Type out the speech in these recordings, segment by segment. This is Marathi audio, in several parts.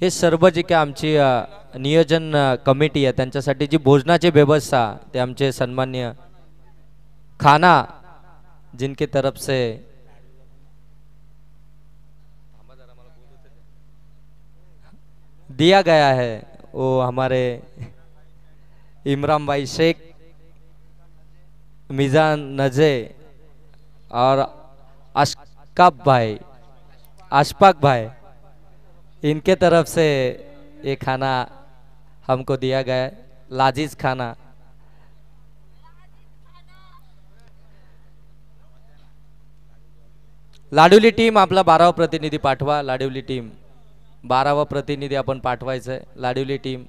हे सर्व जे काही आमची नियोजन कमिटी आहे त्यांच्यासाठी जी भोजनाची व्यवस्था ते आमचे सन्मान्य खाना जिनके तरफ से दिया गया है वो हमारे इमरान भाई शेख, मिजान नजे और अशफाक भाई इनके तरफ से ये खाना हमको दिया गया है, लाजीज खाना। लाडुली टीम आपला 12वा प्रतिनिधी पाठवा। लाडुली टीम 12वा प्रतिनिधी आपण पाठवायचं आहे। लाडुली टीम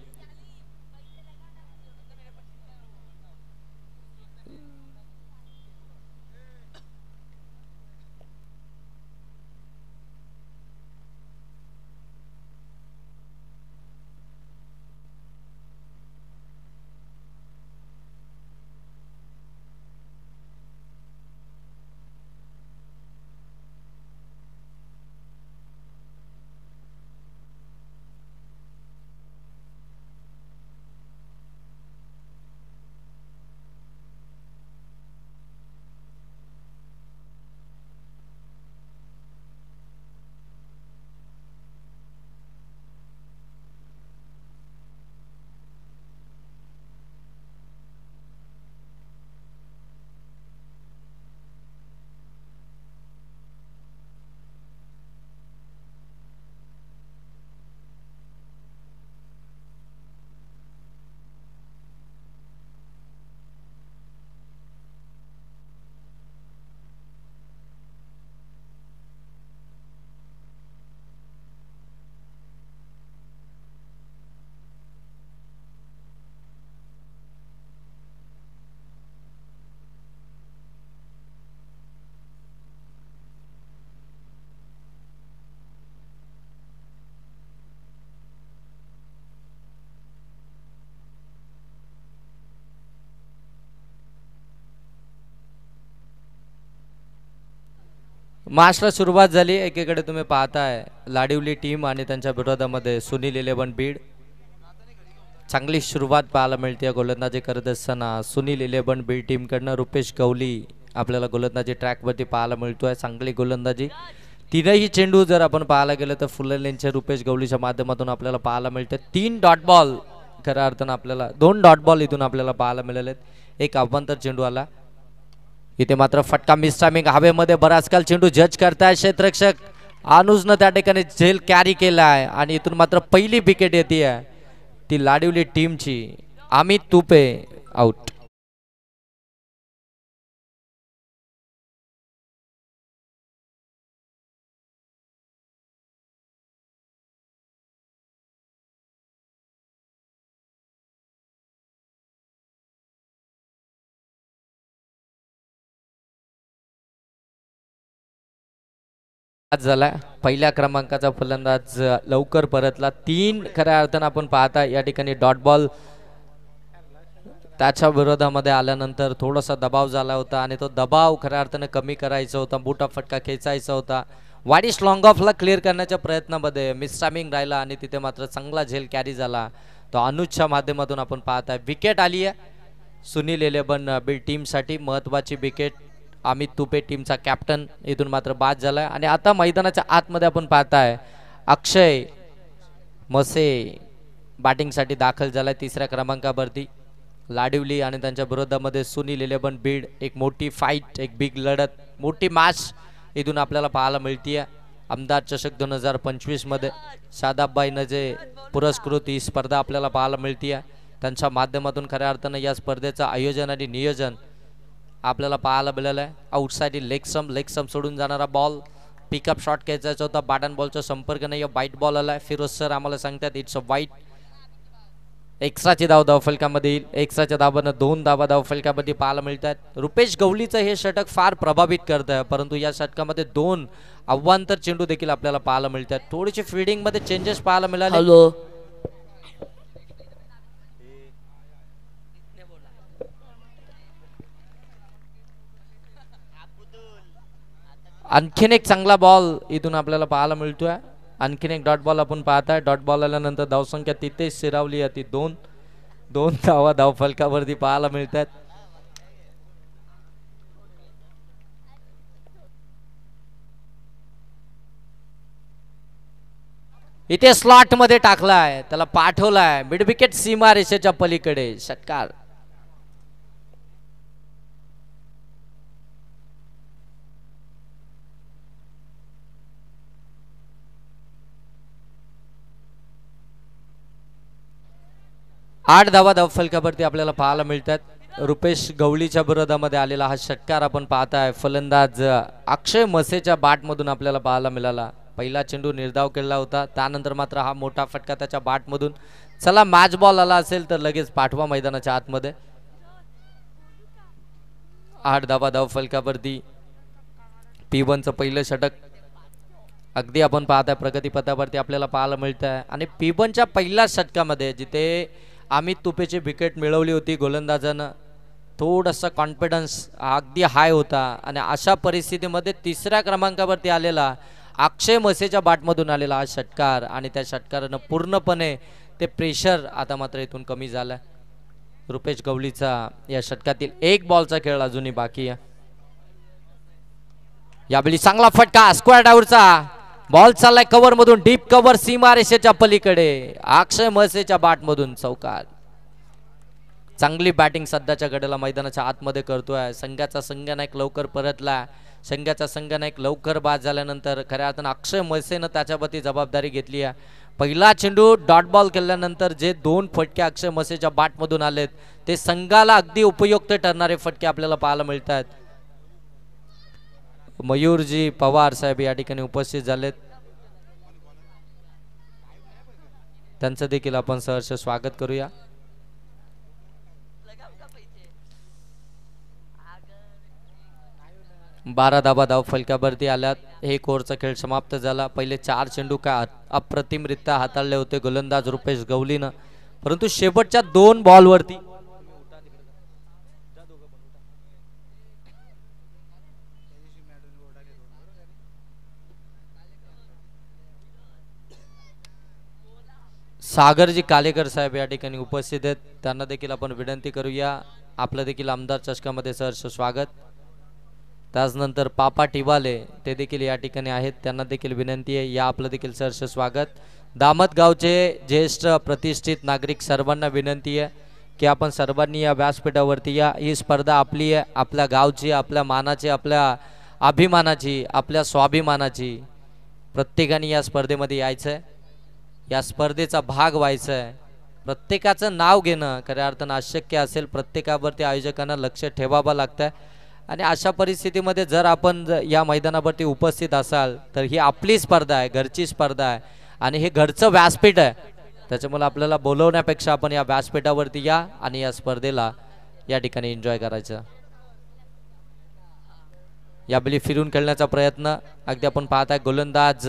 मॅचला सुरुवात झाली। एकीकडे तुम्ही पाहताय लाडिवली टीम आणि त्यांच्या विरोधामध्ये सुनील 11 बीड। चांगली सुरुवात पाहायला मिळते गोलंदाजी करत असताना सुनील 11 बीड टीम कडनं रुपेश गवली आपल्याला गोलंदाजी ट्रॅक वरती पाहायला मिळतोय। चांगली गोलंदाजी तीनही चेंडू जर आपण पाहायला गेलं तर फुल लेनच्या रुपेश गवलीच्या माध्यमातून आपल्याला पाहायला मिळते। 3 डॉट बॉल खऱ्या अर्थानं आपल्याला 2 डॉट बॉल इथून आपल्याला पाहायला मिळाले। एक अवांतर चेंडू आला इथे मात्र फटका मिस टायमिंग हवेमध्ये बराच काल चेंडू जज करताय क्षेत्ररक्षक अनुजनं त्या ठिकाणी झेल कॅरी केलाय आणि इथून मात्र पहिली विकेट येते ती लाडिवली टीमची। अमित तुपे आउट। झाला पहिल्या क्रमांकाचा फलंदाज लवकर परतला। 3 खऱ्या अर्थानं आपण पाहता या ठिकाणी डॉट बॉल त्याच्या विरोधामध्ये आल्यानंतर थोडासा दबाव झाला होता आणि तो दबाव खऱ्या अर्थानं कमी करायचा होता, बुटा फटका खेचायचा होता। वाईड लॉंग ऑफला क्लिअर करण्याच्या प्रयत्नामध्ये मिस टायमिंग राहिला आणि तिथे मात्र चांगला झेल कॅरी झाला। तो अनुजच्या माध्यमातून आपण पाहताय विकेट आली आहे सुनील 11 बीड टीमसाठी महत्त्वाची विकेट। अमित तुपे टीमचा कॅप्टन इथून मात्र बाद झालाय आणि आता मैदानाच्या आतमध्ये आपण पाहताय अक्षय मसे बॅटिंगसाठी दाखल झालाय 3ऱ्या क्रमांकावरती। लाडिवली आणि त्यांच्या विरोधामध्ये सुनील 11 बीड एक मोठी फाईट, एक बिग लढत, मोठी मॅच इथून आपल्याला पाहायला मिळतीये। आमदार चषक 2025 मध्ये शादाबबाईनं जे पुरस्कृत ही स्पर्धा आपल्याला पाहायला मिळतीये त्यांच्या माध्यमातून खऱ्या अर्थानं या स्पर्धेचं आयोजन आणि नियोजन आपल्याला पाहायला मिळालं आहे। आउटसाइड लेग सम सोडून जाणारा बॉल पिकअप शॉट खेचायचा होता, बॅटन बॉलचा संपर्क नाही, वाईट बॉल आलाय। फिरोज सर आम्हाला सांगतात इट्स अ वाईट। एक्स्ट्राची धाव धावफलकामध्ये येईल। एक्स्ट्राच्या धावानं 2 धावा धावफलकामध्ये पाहायला मिळतात। रुपेश गवलीचं हे षटक फार प्रभावित करत आहे परंतु या षटकामध्ये 2 अवांतर चेंडू देखील आपल्याला पाहायला मिळतात। थोडीशी फील्डिंग मध्ये चेंजेस पाहायला मिळाले। हॅलो आणखीन एक चांगला बॉल इथून आपल्याला पाहायला मिळतोय आणखीन एक डॉट बॉल आपण पाहताय. डॉट बॉल आल्यानंतर धावसंख्या तिथे स्थिरावली आहे, ती 2 धावा धावफलकावरती पाहायला मिळतात. इथे स्लॉट मध्ये टाकलाय, त्याला पाठवलाय मिड विकेट सीमा रेषेच्या पलीकडे, षटकार. आठ धावा धावफलकावरती आपल्याला पाहायला मिळतात. रुपेश गवळीच्या विरोधामध्ये आलेला हा षटकार आपण पाहताय. फलंदाज अक्षय मसेच्या बॅट मधून आपल्याला पाहायला मिळाला. पहिला चेंडू निर्धाव केला होता, त्यानंतर मात्र हा मोठा फटका त्याच्या बॅट मधून. चला मॅच बॉल आला असेल तर लगेच पाठवा मैदानाच्या आतमध्ये. 8 धावा धावफलकावरती P1चं पहिलं षटक अगदी आपण पाहताय प्रगतीपथावरती आपल्याला पाहायला मिळत आहे. आणि P1च्या पहिल्या षटकामध्ये जिथे अमित तुपेची विकेट मिळवली होती गोलंदाजानं, थोडासा कॉन्फिडन्स अगदी हाय होता. आणि अशा परिस्थितीमध्ये तिसऱ्या क्रमांकावरती आलेला अक्षय मसेच्या बॅटमधून आलेला हा षटकार, आणि त्या षटकारानं पूर्णपणे ते प्रेशर आता मात्र इथून कमी झालं. रुपेश गवळीचा या षटकातील एक बॉलचा खेळ अजूनही बाकी आहे. यावेळी चांगला फटका स्क्वेअर डाऊरचा बॉल चाललाय कव्हर मधून, डीप कव्हर सीमा रेषेच्या पलीकडे, अक्षय मसेच्या बॅट मधून चौकार. चांगली बॅटिंग सध्याच्या घडीला मैदानाच्या आतमध्ये करतोय. संघाचा संघनायक लवकर परतला. संघाचा संघनायक लवकर बाद झाल्यानंतर खऱ्या अर्थानं अक्षय मसेनं त्याच्यावरती जबाबदारी घेतली आहे. पहिला चेंडू डॉट बॉल केल्यानंतर जे 2 फटके अक्षय मसेच्या बॅट मधून आलेत ते संघाला अगदी उपयुक्त ठरणारे फटके आपल्याला पाहायला मिळतात. मयूरजी पवार साहेब या ठिकाणी उपस्थित झालेत, त्यांचं देखील आपण सहर्ष स्वागत करूया. बारा धावा धावफलकावरती आल्यात. हे ओव्हरचा खेळ समाप्त झाला. पहिले 4 चेंडू काय अप्रतिमरित्या हाताळले होते गोलंदाज रुपेश गवळीनं, परंतु शेवटच्या 2 बॉलवरती सागरजी कालेकर साहेब या ठिकाणी उपस्थित आहेत, त्यांना देखील आपण विनंती करूया. आपलं देखील आमदार चषकामध्ये सहर्ष स्वागत. त्याचनंतर पापा टिवाले ते देखील या ठिकाणी आहेत, त्यांना देखील विनंती आहे या आपलं देखील सहर्ष स्वागत. दामतगावचे ज्येष्ठ प्रतिष्ठित नागरिक सर्वांना विनंती आहे की आपण सर्वांनी या व्यासपीठावरती या. ही स्पर्धा आपली आहे, आपल्या गावची, आपल्या मानाची, आपल्या अभिमानाची, आपल्या स्वाभिमानाची. प्रत्येकाने या स्पर्धेमध्ये यायचं आहे, या स्पर्धेचा भाग व्हायचा आहे. प्रत्येकाचं नाव घेणं खऱ्या अर्थानं अशक्य असेल. प्रत्येकावरती आयोजकांना लक्ष ठेवावं लागतं. आणि अशा परिस्थितीमध्ये जर आपण या मैदानावरती उपस्थित असाल तर ही आपली स्पर्धा आहे, घरची स्पर्धा आहे, आणि हे घरचं व्यासपीठ आहे. त्याच्यामुळे आपल्याला बोलवण्यापेक्षा आपण या व्यासपीठावरती या आणि या स्पर्धेला या ठिकाणी एन्जॉय करायचं. यावेळी फिरून खेळण्याचा प्रयत्न अगदी आपण पाहताय. गोलंदाज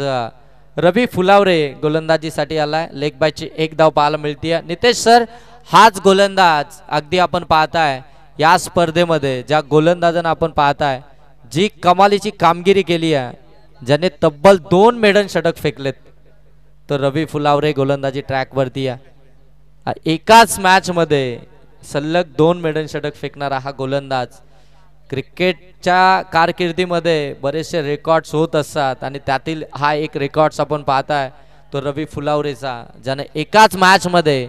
रवी फुलावरे गोलंदाजीसाठी आलाय. लेग बायची 1 धाव पाहायला मिळते. नितेश सर, हाच गोलंदाज अगदी आपण पाहताय या स्पर्धेमध्ये ज्या गोलंदाजांना आपण पाहताय जी कमालीची कामगिरी केली आहे, ज्याने तब्बल 2 मेडन षटक फेकलेत, तर रवी फुलावरे गोलंदाजी ट्रॅक वरती आहे. एकाच मॅच मध्ये सलग 2 मेडन षटक फेकणारा हा गोलंदाज. क्रिकेटच्या कारकिर्दीमध्ये बरेचसे रेकॉर्ड्स होत असतात आणि त्यातील हा एक रेकॉर्ड्स आपण पाहताय तो रवी फुलावरेचा, ज्याने एकाच मॅच मध्ये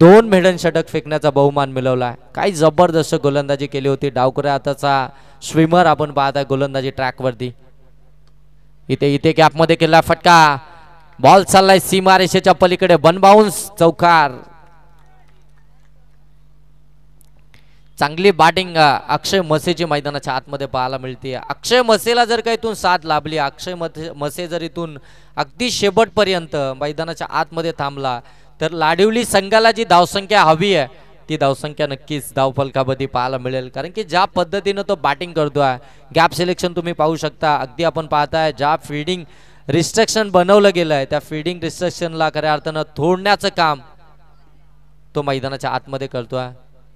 2 मेडन षटक फेकण्याचा बहुमान मिळवला. काही जबरदस्त गोलंदाजी केली होती. डावकऱ्या हाताचा स्विमर आपण पाहताय गोलंदाजी ट्रॅक वरती. इथे गॅपमध्ये केला फटका, बॉल चाललाय सीमा रेषेच्या पलीकडे, वन बाउन्स, चौकार. चांगली बॅटिंग अक्षय मसेची मैदानाच्या आतमध्ये पाहायला मिळते. अक्षय मसेला जर काही इथून साथ लाभली, अक्षय मसे जर इथून अगदी शेवटपर्यंत मैदानाच्या आतमध्ये थांबला तर लाडिवली संघाला जी धावसंख्या हवी आहे ती धावसंख्या नक्कीच धावफलकामध्ये पाहायला मिळेल. कारण की ज्या पद्धतीने तो बॅटिंग करतोय, गॅप सिलेक्शन तुम्ही पाहू शकता. अगदी आपण पाहताय ज्या फील्डिंग रिस्ट्रिक्शन बनवलं गेलं आहे त्या फील्डिंग रिस्ट्रिक्शनला खऱ्या अर्थानं तोडण्याचं काम तो मैदानाच्या आतमध्ये करतोय.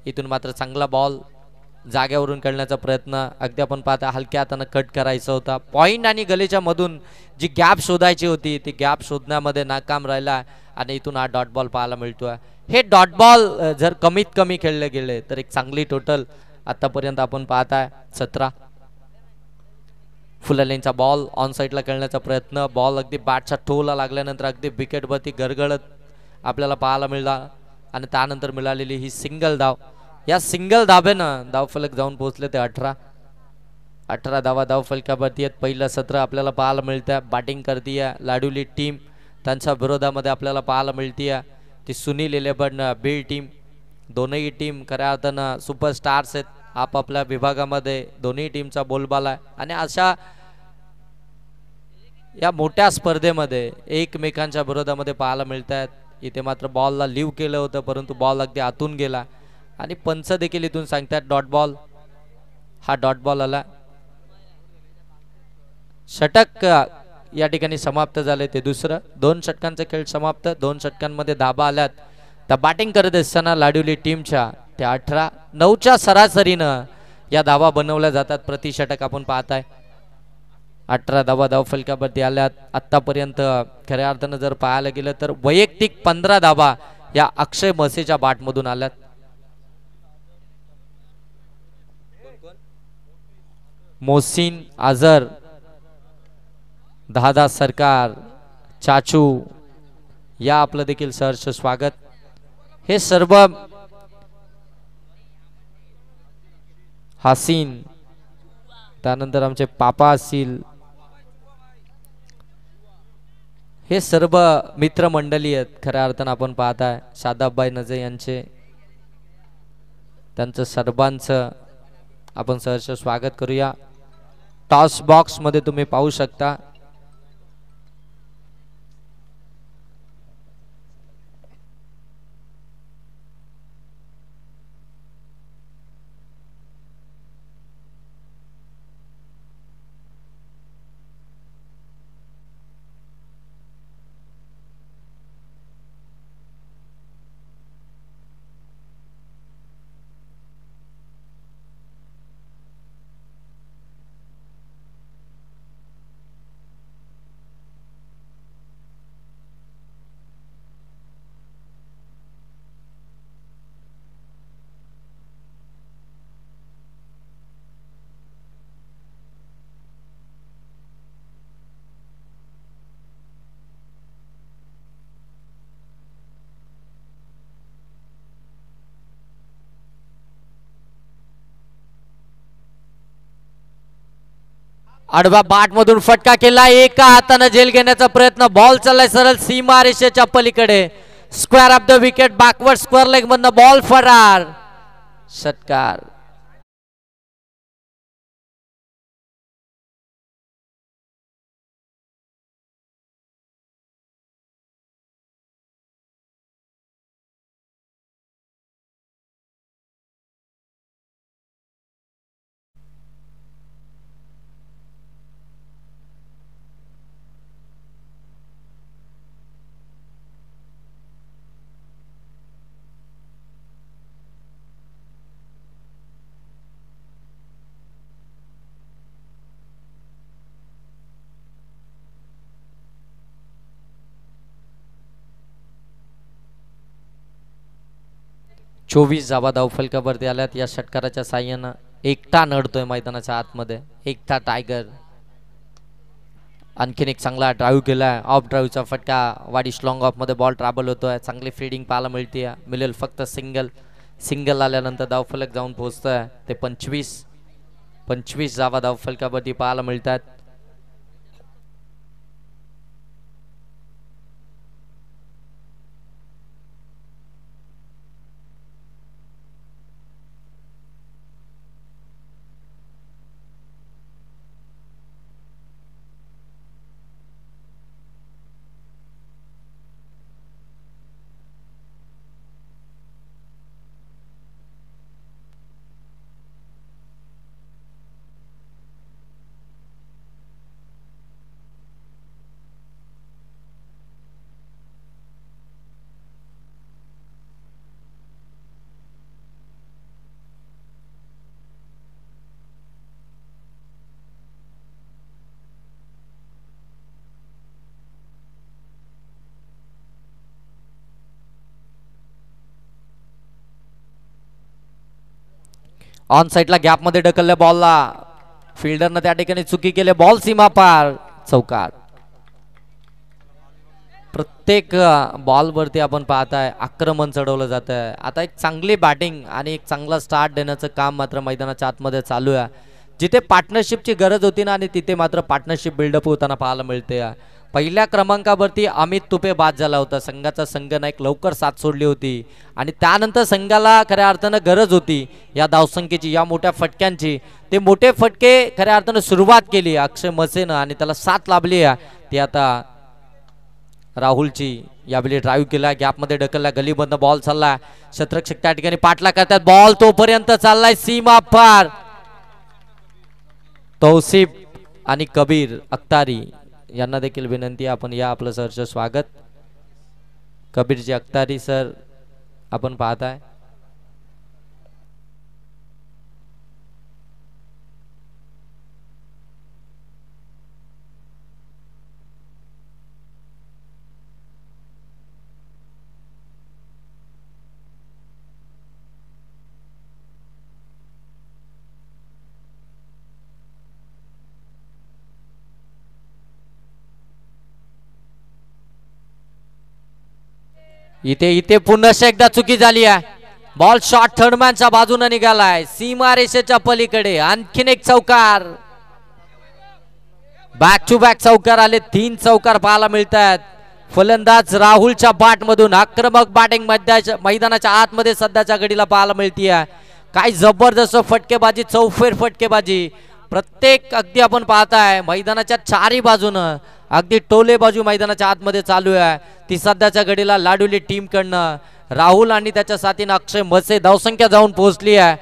इथून मात्र चांगला बॉल जाग्यावरून खेळण्याचा प्रयत्न, अगदी आपण पाहता हलक्या हातानं कट करायचा होता. पॉईंट आणि गलीच्या मधून जी गॅप शोधायची होती ती गॅप शोधण्यामध्ये नाकाम राहिला आणि इथून हा डॉट बॉल पाहायला मिळतोय. हे डॉट बॉल जर कमीत कमी खेळले गेले तर एक चांगली टोटल आतापर्यंत आपण पाहताय 17. फुल लाईनचा बॉल ऑन साईडला खेळण्याचा प्रयत्न, बॉल अगदी बॅटच्या टोला लागल्यानंतर अगदी विकेटवरती गरगळत आपल्याला पाहायला मिळाला आणि त्यानंतर मिळालेली ही सिंगल धाव. या सिंगल धाब्यानं धावफलक जाऊन पोहोचले ते 18 धावा धावफलकावरती आहेत. पहिलं सत्र आपल्याला पाहायला मिळतं. बॅटिंग करतीये लाडुली टीम, त्यांच्या विरोधामध्ये आपल्याला पाहायला मिळतीये ती सुनील 11 बीड टीम. दोनही टीम खऱ्या अर्थानं सुपरस्टार्स आहेत आपापल्या विभागामध्ये. दोन्ही टीमचा बोलबाला आहे आणि अशा या मोठ्या स्पर्धेमध्ये एकमेकांच्या विरोधामध्ये पाहायला मिळत आहेत. इथे मात्र बॉलला लिव्ह केलं होतं परंतु बॉल अगदी आतून गेला आणि पंच देखील इथून सांगतात डॉट बॉल. हा डॉट बॉल आला. षटक या ठिकाणी समाप्त झाले ते दुसरं. 2 षटकांचा खेळ समाप्त. 2 षटकांमध्ये धाबा आल्यात. त्या बॅटिंग करत असताना लाडुली टीमच्या त्या 18-9च्या सरासरीनं या धावा बनवल्या जातात प्रति षटक. आपण पाहताय 18 धावा धावफलकावरती आल्यात. आतापर्यंत खऱ्या अर्थानं जर पाहायला गेलं तर वैयक्तिक 15 धावा या अक्षय मसेच्या बॅटमधून आल्यात. मोहसिन आझर, दादा सरकार, चाचू या आपलं देखील सहर्ष स्वागत. हे सर्व हासीन, त्यानंतर आमचे पापा असतील, हे सर्व मित्रमंडळी आहेत खऱ्या अर्थानं आपण पाहताय. शादाबबाई नजे यांचे, त्यांचं सर्वांचं आपण सहर्ष स्वागत करूया. टॉस बॉक्स मध्ये तुम्ही पाहू शकता आडवा बाट मधून फटका केला. एका हाताने झेल घेण्याचा प्रयत्न. बॉल चाललाय सरळ सीमा रेषेच्या पलीकडे. Square of the wicket, backward square leg मधनं बॉल फरार. षटकार. चोवीस धावा धावफलकावरती आल्यात. या षटकाराच्या साह्यानं एकटा नडतोय मैदानाच्या आतमध्ये. एकटा टायगर. आणखीन एक चांगला ड्राईव्ह केलाय. ऑफ ड्राईव्हचा फटका. वाडी स्लॉंग ऑफ मध्ये बॉल ट्रॅव्हल होतोय. चांगली फील्डिंग पाहायला मिळते. मिळेल फक्त सिंगल. सिंगल आल्यानंतर धावफलक जाऊन पोहोचतोय ते 25 धावा धावफलकावरती पाहायला मिळतात. ऑन साइडला गॅप मध्ये ढकलल्या बॉलला, फिल्डरनं त्या ठिकाणी चुकी केली, बॉल सीमा पार, चौकार. प्रत्येक बॉल वरती आपण पाहताय आक्रमण चढवलं जात आहे. आता एक चांगली बॅटिंग आणि एक चांगला स्टार्ट देण्याचं काम मात्र मैदानाच्या आतमध्ये चालू आहे. जिथे पार्टनरशिपची गरज होती ना, आणि तिथे मात्र पार्टनरशिप बिल्डअप होताना पाहायला मिळते. पहिल्या क्रमांकावरती अमित तुपे बाद झाला होता. संघाचा संघनायक लवकर साथ सोडली होती आणि त्यानंतर संघाला खऱ्या अर्थानं गरज होती या धावसंख्येची, या मोठ्या फटक्यांची. ते मोठे फटके खऱ्या अर्थानं सुरुवात केली अक्षय मसेनं आणि त्याला साथ लाभली आहे. ती आता राहुलची यावेळी ड्राईव्ह केला, गॅपमध्ये ढकलला, गलीबंद बॉल चालला, शतरक्षक त्या ठिकाणी पाठला करतात, बॉल तोपर्यंत चाललाय सीमा पार. तौसिफ आणि कबीर अख्तारी यांना देखील विनंती, आपण या आपलं सरच स्वागत. कबीरजी अख्तारी सर आपण पाहताय. इथे इथे पुन्हा एकदा चुकी झाली आहे. बॉल शॉर्ट थर्डमॅनच्या बाजूने निघालाय, सीमा रेषेच्या पलीकडे. आणखीन एक चौकार, बॅक टू बॅक चौकार आले, 3 चौकार पाहायला मिळतात. फलंदाज राहुलच्या बॅट मधून आक्रमक बॅटिंग मैदानाच्या आतमध्ये सध्याच्या घडीला पाहायला मिळतीये. काय जबरदस्त फटकेबाजी, चौफेर फटकेबाजी. प्रत्येक अगदी आपण पाहताय मैदानाच्या चारही बाजूनं अगदी टोले बाजू मैदानाच्या आतमध्ये चालू आहे. ती सध्याच्या घडीला लाडोली टीम कडनं राहुल आणि त्याच्या साथीनं अक्षय मसे धावसंख्या जाऊन पोहोचली आहे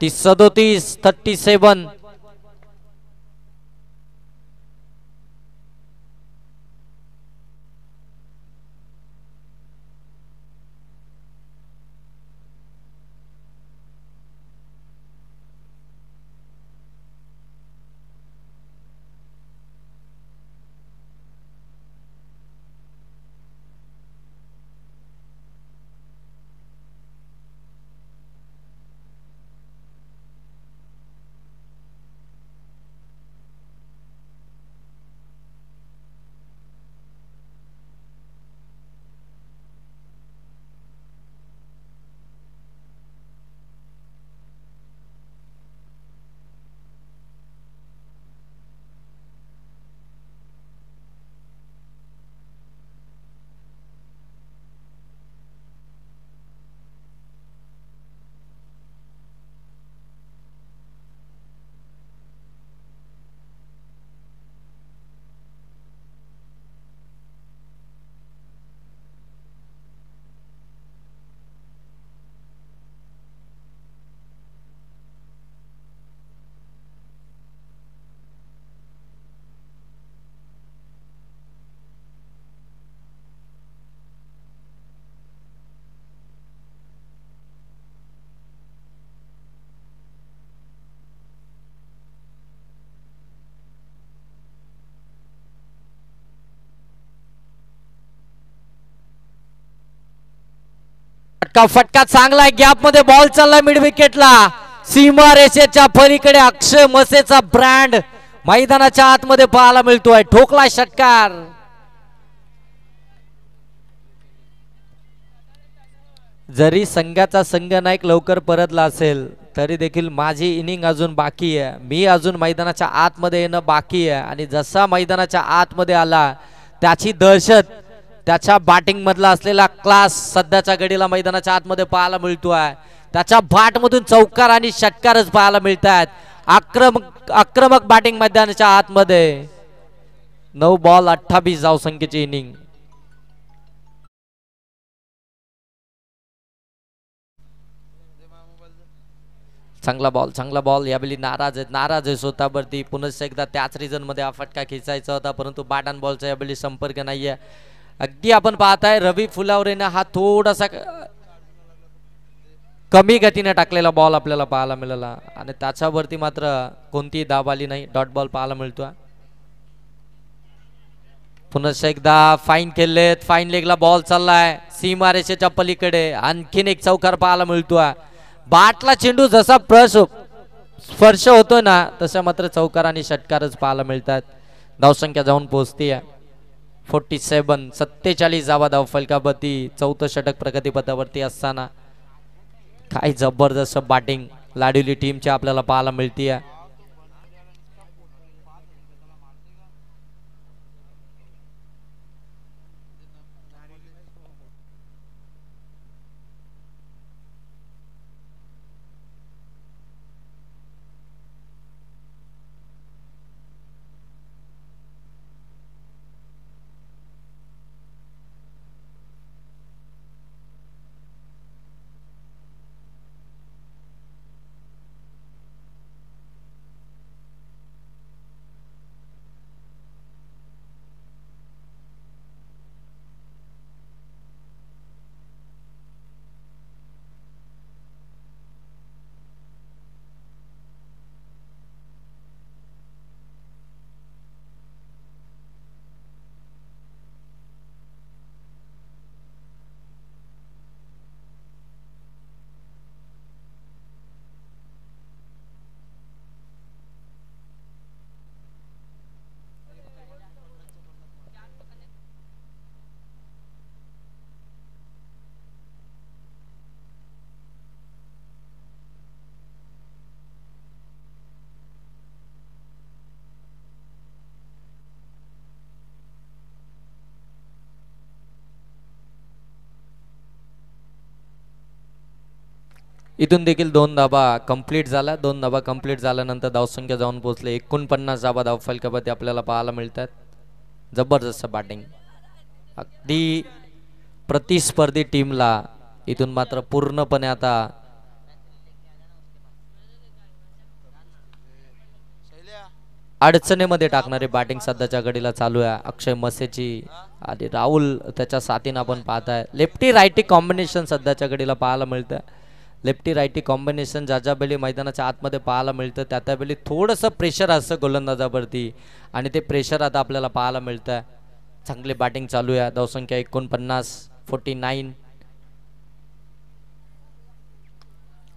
ती 37-37. फटका चांगला आहे, गॅप मध्ये बॉल चाललाय मिड विकेटला, सीमा रेषेच्या पलीकडे अक्षय मसेचा ब्रँड मैदानाच्या आतमध्ये पाहायला मिळतोय. ठोकला षटकार. जरी संघाचा संघनायक लवकर परतला असेल तरी देखील माझी इनिंग अजून बाकी आहे. मी अजून मैदानाच्या आतमध्ये येणं बाकी आहे आणि जसा मैदानाच्या आतमध्ये आला त्याची दहशत, त्याच्या बॅटिंग मधला असलेला क्लास सध्याच्या घडीला मैदानाच्या आतमध्ये पाहायला मिळतोय. त्याच्या बॅट मधून चौकार आणि षटकारच पाहायला मिळतात. आक्रमक बॅटिंग मैदानाच्या आतमध्ये. 9 बॉल 28 धावसंख्येची इनिंग. चांगला बॉल यावेळी नाराज आहे स्वतःवरती. पुन्हा एकदा त्याच रिजन मध्ये हा फटका खेचायचा होता परंतु बॅट अँड बॉलचा यावेळी संपर्क नाहीये. अगदी आपण पाहताय रवी फुलावरेनं हा थोडासा कमी गतीने टाकलेला बॉल आपल्याला पाहायला मिळाला आणि त्याच्यावरती मात्र कोणतीही दाब आली नाही. डॉट बॉल पाहायला मिळतोय. पुन्हा एकदा फाईन खेळलेत, फाईन लेगला बॉल चाललाय सीमा रेषेच्या पलीकडे. आणखीन एक चौकार पाहायला मिळतोय. बाटला चेंडू जसा स्पर्श होतो ना तसं मात्र चौकार आणि षटकारच पाहायला मिळतात. धावसंख्या जाऊन पोहोचते 47. 47 धावा धावफलकावरती. चौथं षटक प्रगतीपथावरती असताना काय जबरदस्त बॅटिंग लाडोली टीमची आपल्याला पाहायला मिळते. इथून देखील 2 धाबा कंप्लीट झाला. 2 धाबा कंप्लीट झाल्यानंतर धावसंख्या जाऊन पोहोचले 49 धाबा धावफलकावरती आपल्याला पाहायला मिळतात. जबरदस्त बॅटिंग अगदी प्रतिस्पर्धी टीमला इथून मात्र पूर्णपणे आता अडचणीमध्ये टाकणारी बॅटिंग सध्याच्या घडीला चालू आहे अक्षय मसेची आणि राहुल त्याच्या साथीने आपण पाहताय. लेफ्टी रायटी कॉम्बिनेशन सध्याच्या घडीला पाहायला मिळतं. लेफ्टी रायटी कॉम्बिनेशन ज्या वेळी मैदानाच्या आतमध्ये पाहायला मिळतं त्या वेळी थोडंसं प्रेशर असतं गोलंदाजावरती आणि ते प्रेशर आता आपल्याला पाहायला मिळतं. चांगली बॅटिंग चालू आहे. धावसंख्या 49. 49.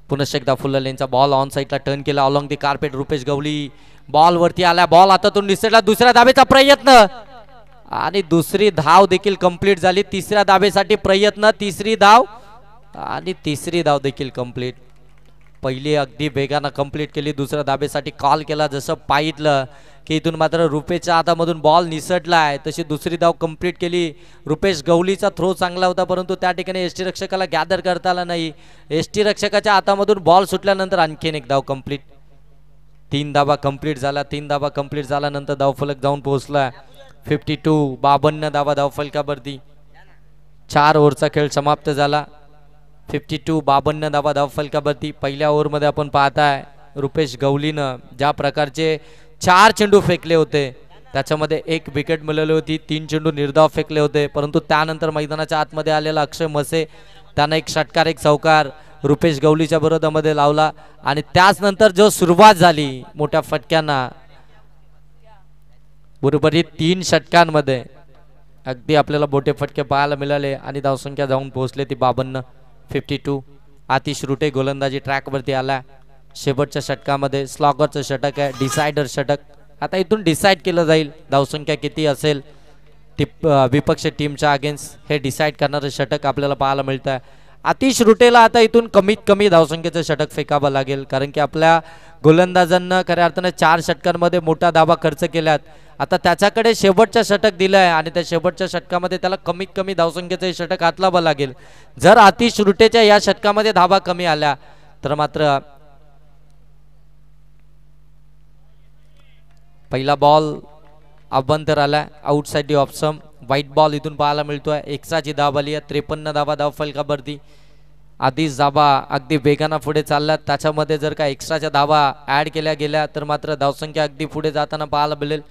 पुन्हा एकदा फुल लेनचा बॉल ऑन साईडला टर्न केला along the carpet. Rupesh Gawali ball वरती आला. बॉल आता तो निसटला. दुसऱ्या धाबेचा प्रयत्न आणि दुसरी धाव देखील कंप्लीट झाली. तिसऱ्या धाबेसाठी प्रयत्न. तिसरी धाव आणि तिसरी धाव देखील कंप्लीट. पहिली अगदी वेगानं कंप्लीट केली. दुसऱ्या धाबेसाठी कॉल केला. जसं पाहितलं की इथून मात्र रुपेशच्या हातामधून बॉल निसटलाय तशी दुसरी धाव कंप्लीट केली. रुपेश गवळीचा थ्रो चांगला होता परंतु त्या ठिकाणी एसटी रक्षकाला गॅदर करता आला नाही. एसटी रक्षकाच्या हातामधून बॉल सुटल्यानंतर आणखीन एक धाव कंप्लीट. 3 धावा कंप्लीट झाला. 3 धावा कंप्लीट झाल्यानंतर धावफलक जाऊन पोहोचला 52. 52 धावा धावफलकावरती. 4 ओव्हरचा खेळ समाप्त झाला. 52. 52 धावा धावफलकावरती. पहिल्या ओव्हरमध्ये आपण पाहताय रुपेश गवळीनं ज्या प्रकारचे 4 चेंडू फेकले होते त्याच्यामध्ये 1 विकेट मिळवली होती. 3 चेंडू निर्धाव फेकले होते परंतु त्यानंतर मैदानाच्या आतमध्ये आलेला अक्षय मसे त्यानं 1 षटकार 1 चौकार रुपेश गवळीच्या विरोधामध्ये लावला आणि त्याच नंतर जो सुरुवात झाली मोठ्या फटक्यांना बरोबरी 3 षटकांमध्ये अगदी आपल्याला मोठे फटके पाहायला मिळाले आणि धावसंख्या जाऊन पोहोचले ती 52. 52. आतिश रुटे गोलंदाजी ट्रॅकवरती आला. शेवटच्या षटकामध्ये स्लॉगरचं षटक आहे. डिसायडर षटक. आता इथून डिसाईड केलं जाईल धावसंख्या किती असेल ती विपक्ष टीमच्या अगेन्स्ट हे डिसाईड करणारं षटक आपल्याला पाहायला मिळतं. आतिश रुटेला आता इथून कमीत कमी धावसंख्येचं षटक फेकावं लागेल कारण की आपल्या गोलंदाजांना खऱ्या अर्थानं 4 षटकांमध्ये मोठा धावा खर्च केल्यात. आता त्याच्याकडे शेवटचं षटक दिलं आहे आणि त्या शेवटच्या षटकामध्ये त्याला कमीत कमी धावसंख्येचं षटक हातलावं लागेल. जर आतिश रुटेच्या या षटकामध्ये धावा कमी आल्या तर मात्र पहिला बॉल अभ्यंतर आला आउटसाइड ऑफ सम. व्हाईट बॉल इथून पाहायला मिळतोय. एक्स्ट्राची धाव आली आहे. 53 धावा धावफलकावरती. आधीच धावा अगदी वेगानं पुढे चालल्यात त्याच्यामध्ये जर का एक्स्ट्राच्या धावा ऍड केल्या गेल्या तर मात्र धावसंख्या अगदी पुढे जाताना पाहायला मिळेल.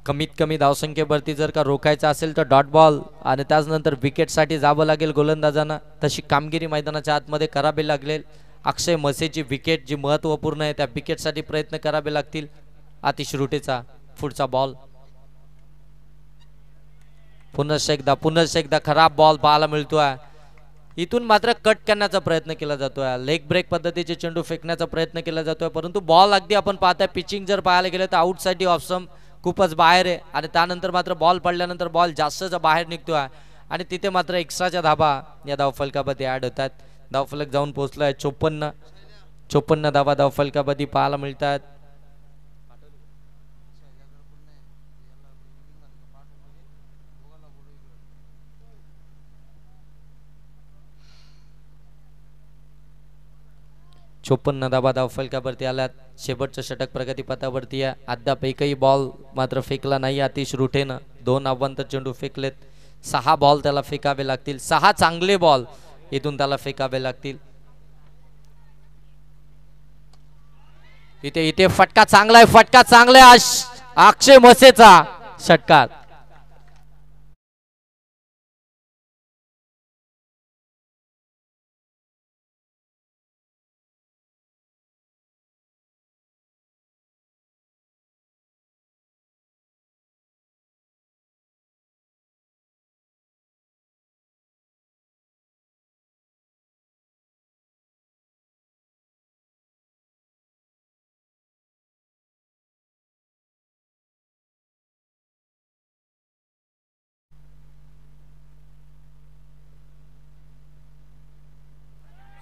कमीत कमी धावसंख्येवरती जर का रोखायचं असेल तर डॉट बॉल आणि त्याचनंतर विकेटसाठी जावं लागेल गोलंदाजांना. तशी कामगिरी मैदानाच्या आतमध्ये करावी लागेल. अक्षय मसेची विकेट जी महत्त्वपूर्ण आहे त्या विकेटसाठी प्रयत्न करावे लागतील. आतिश रुटेचा पुढचा बॉल. पुन्हा एकदा खराब बॉल पाहायला मिळतोय. इथून मात्र कट करण्याचा प्रयत्न केला जातोय, लेग ब्रेक पद्धतीचे चेंडू फेकण्याचा प्रयत्न केला जातोय, परंतु बॉल अगदी आपण पाहताय पिचिंग जर पाहायला गेलं तर आउट साइड ऑफ स्टंप खूपच बाहेर आहे आणि त्यानंतर मात्र बॉल पडल्यानंतर बॉल जास्तच बाहेर निघतोय आणि तिथे मात्र एक्स्ट्राच्या धाबा या धावफलकामध्ये ऍड होतात. धावफलक जाऊन पोहोचलाय 54 धावा धावफलकामध्ये पाहायला मिळतात. चोपन्न धावा धावफलकावरती आल्यात. शेवटचं षटक प्रगतीपथावरती आहे. अद्याप एकही बॉल मात्र फेकला नाही आतिश रुटेनं. 2 अव्वंतर चेंडू फेकलेत. 6 बॉल त्याला फेकावे लागतील. 6 चांगले बॉल इथून त्याला फेकावे लागतील. इथे फटका चांगला आहे, फटका चांगला आहे. अक्षय मसेचा षटकार.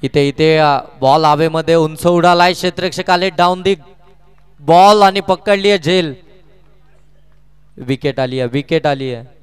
इथे बॉल हवेमध्ये उंच उडालाय. क्षेत्ररक्षक आले डाऊन दी बॉल आणि पकडली आहे झेल. विकेट आली आहे, विकेट आली आहे.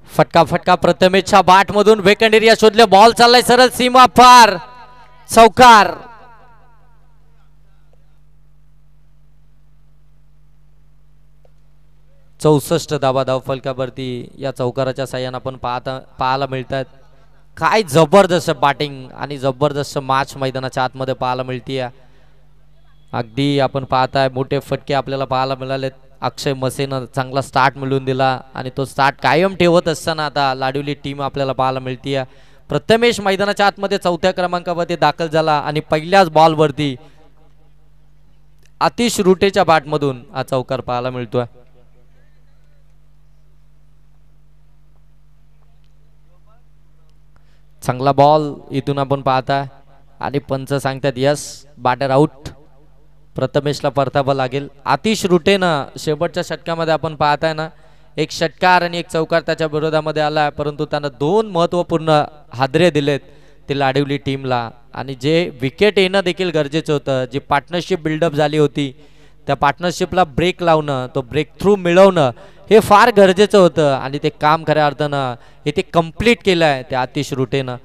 फटका फटका प्रथमेशच्या बाट मधून वेकंड एरिया शोधले. बॉल चाललाय सरळ सीमा पार. चौकार. चौसष्ट धावा धावफलकावरती या चौकाराच्या साह्याने आपण पाहायला मिळतात. काय जबरदस्त बॅटिंग आणि जबरदस्त मॅच मैदानाच्या आतमध्ये पाहायला मिळतीये. अगदी आपण पाहताय मोठे फटके आपल्याला पाहायला मिळालेत. अक्षय मसेनं चांगला स्टार्ट मिळवून दिला आणि तो स्टार्ट कायम ठेवत असताना आता लाडवली टीम आपल्याला पाहायला मिळतीये. प्रथमेश मैदानाच्या आतमध्ये 4थ्या क्रमांकावरती दाखल झाला आणि पहिल्याच बॉलवरती आतिश रुटेच्या बॅटमधून हा चौकार पाहायला मिळतोय. चांगला बॉल इथून आपण पाहताय आणि पंच सांगतात यस बॅटर आउट. प्रथमेशला परतावं लागेल. आतिश रुटेनं शेवटच्या षटकामध्ये आपण पाहताय ना एक षटकार आणि एक चौकार त्याच्या विरोधामध्ये आला, परंतु त्यानं 2 महत्वपूर्ण हादरे दिलेत ते लाडवली टीमला. आणि जे विकेट येणं देखील गरजेचं होतं. जी पार्टनरशिप बिल्डअप झाली होती त्या पार्टनरशिपला ब्रेक लावणं, तो ब्रेक थ्रू मिळवणं हे फार गरजेचं होतं आणि ते काम खऱ्या अर्थानं इथे कंप्लीट केलं आहे त्या आतिश रुटेनं.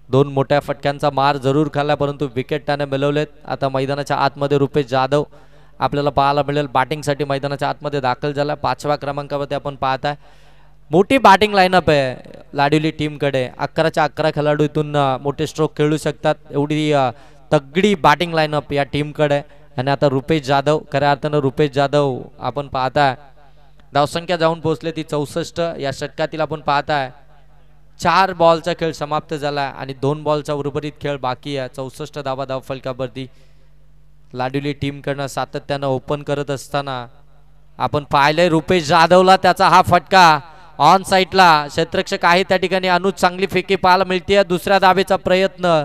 2 मोठ्या फटक्यांचा मार जरूर खाल्ला परंतु विकेट त्याने मिळवलेत. आता मैदानाच्या आतमध्ये रुपेश जाधव आपल्याला पाहायला मिळेल बॅटिंगसाठी मैदानाच्या आतमध्ये दाखल झाला. 5व्या क्रमांकावरती आपण पाहताय मोठी बॅटिंग लाईनअप आहे लाडवली टीमकडे. 11च्या 11 खेळाडू इथून मोठे स्ट्रोक खेळू शकतात एवढी तगडी बॅटिंग लाईनअप या टीमकडे. आणि आता रुपेश जाधव खऱ्या अर्थानं रुपेश जाधव आपण पाहताय धावसंख्या जाऊन पोहोचले ती 64. या षटकातील आपण पाहताय 4 बॉलचा खेळ समाप्त झाला आणि 2 बॉलचा उर्वरित खेळ बाकी आहे. 64 धावा धावफलकावरती लाडवली टीमकडनं सातत्यानं ओपन करत असताना आपण पाहिलंय रुपेश जाधवला त्याचा हा फटका ऑन साईडला क्षेत्ररक्षक आहे त्या ठिकाणी. अनुज चांगली फेकी पाहायला मिळते. दुसऱ्या धावेचा प्रयत्न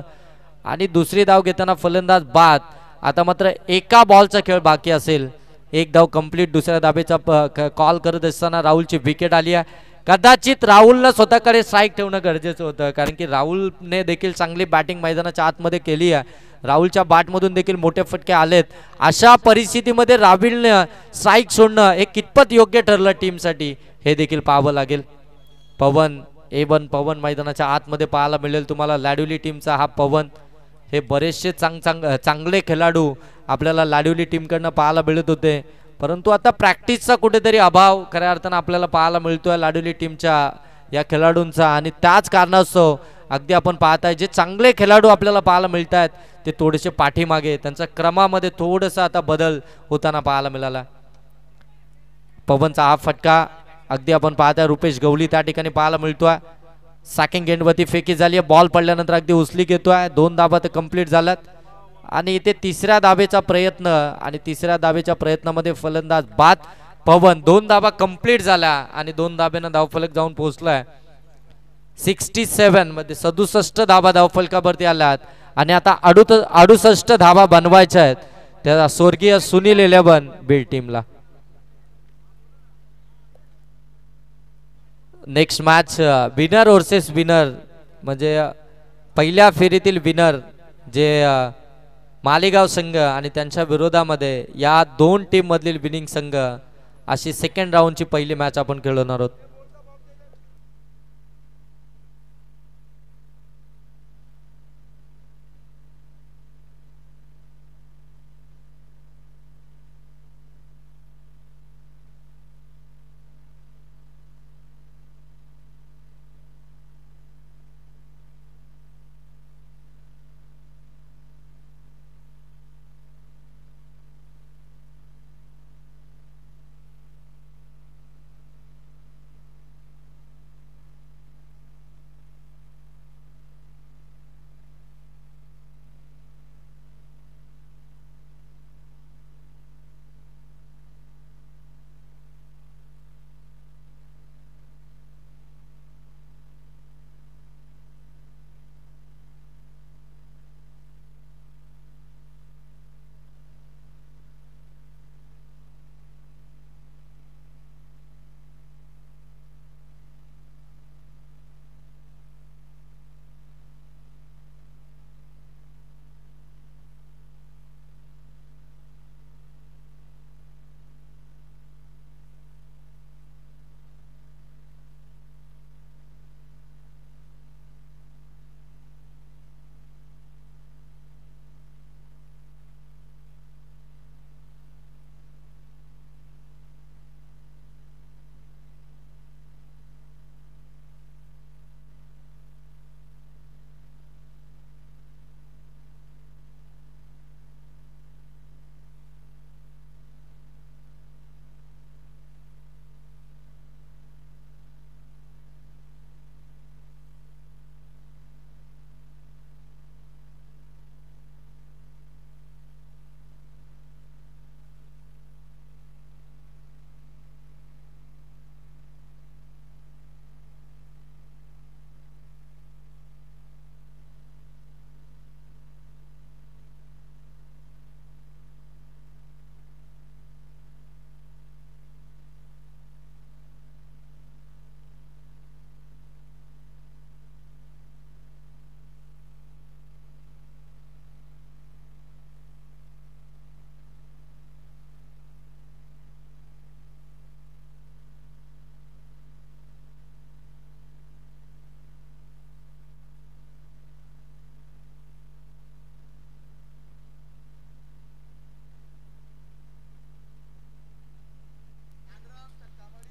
आणि दुसरी धाव घेताना फलंदाज बाद. आता मात्र एका बॉलचा खेळ बाकी असेल. एक धाव कंप्लीट दुसऱ्या धावेचा कॉल करत असताना राहुलची विकेट आली आहे. कदाचित राहुलनं स्वतःकडे स्ट्राईक ठेवणं गरजेचं होतं, कारण की राहुलने देखील चांगली बॅटिंग मैदानाच्या आतमध्ये केली आहे. राहुलच्या बॅटमधून देखील मोठे फटके आलेत. अशा परिस्थितीमध्ये राहुलनं स्ट्राईक सोडणं हे कितपत योग्य ठरलं टीमसाठी हे देखील पाहावं लागेल. पवन पवन मैदानाच्या आतमध्ये पाहायला मिळेल तुम्हाला. लाडोली टीमचा हा पवन, हे बरेचसे चांगले खेळाडू आपल्याला लाडोली टीमकडनं पाहायला मिळत होते, परंतु आता प्रॅक्टिसचा कुठेतरी अभाव खऱ्या अर्थानं आपल्याला पाहायला मिळतोय लाडोली टीमच्या या खेळाडूंचा. आणि त्याच कारणास्तव अगदी आपण पाहताय जे चांगले खेळाडू आपल्याला पाहायला मिळत आहेत ते थोडेसे पाठीमागे, त्यांच्या क्रमामध्ये थोडंसं आता बदल होताना पाहायला मिळाला. पवनचा हा फटका अगदी आपण पाहताय रुपेश गवली त्या ठिकाणी पाहायला मिळतोय. सॅकिंग एंडवरती फेकी झाली आहे. बॉल पडल्यानंतर अगदी उचली घेतोय. 2 धाबा तर कंप्लीट झाल्यात आणि इथे तिसऱ्या धाबेचा प्रयत्न, आणि तिसऱ्या धाबेच्या प्रयत्नामध्ये फलंदाज बाद. पवन 2 धाबा कंप्लीट झाल्या आणि 2 धाब्यानं धावफलक जाऊन पोहोचलाय. 67 मध्ये 67 धाबा धावफलकावरती आल्यात आणि आता 68 धाबा बनवायच्या आहेत त्या स्वर्गीय सुनील 11 बीड टीमला. Next match winner versus winner, म्हणजे पहिल्या फेरीतील विनर जे मालेगाव संघ आणि त्यांच्या विरोधामध्ये या 2 टीम मधील विनिंग संघ, अशी सेकंड राऊंडची पहिली मॅच आपण खेळवणार आहोत.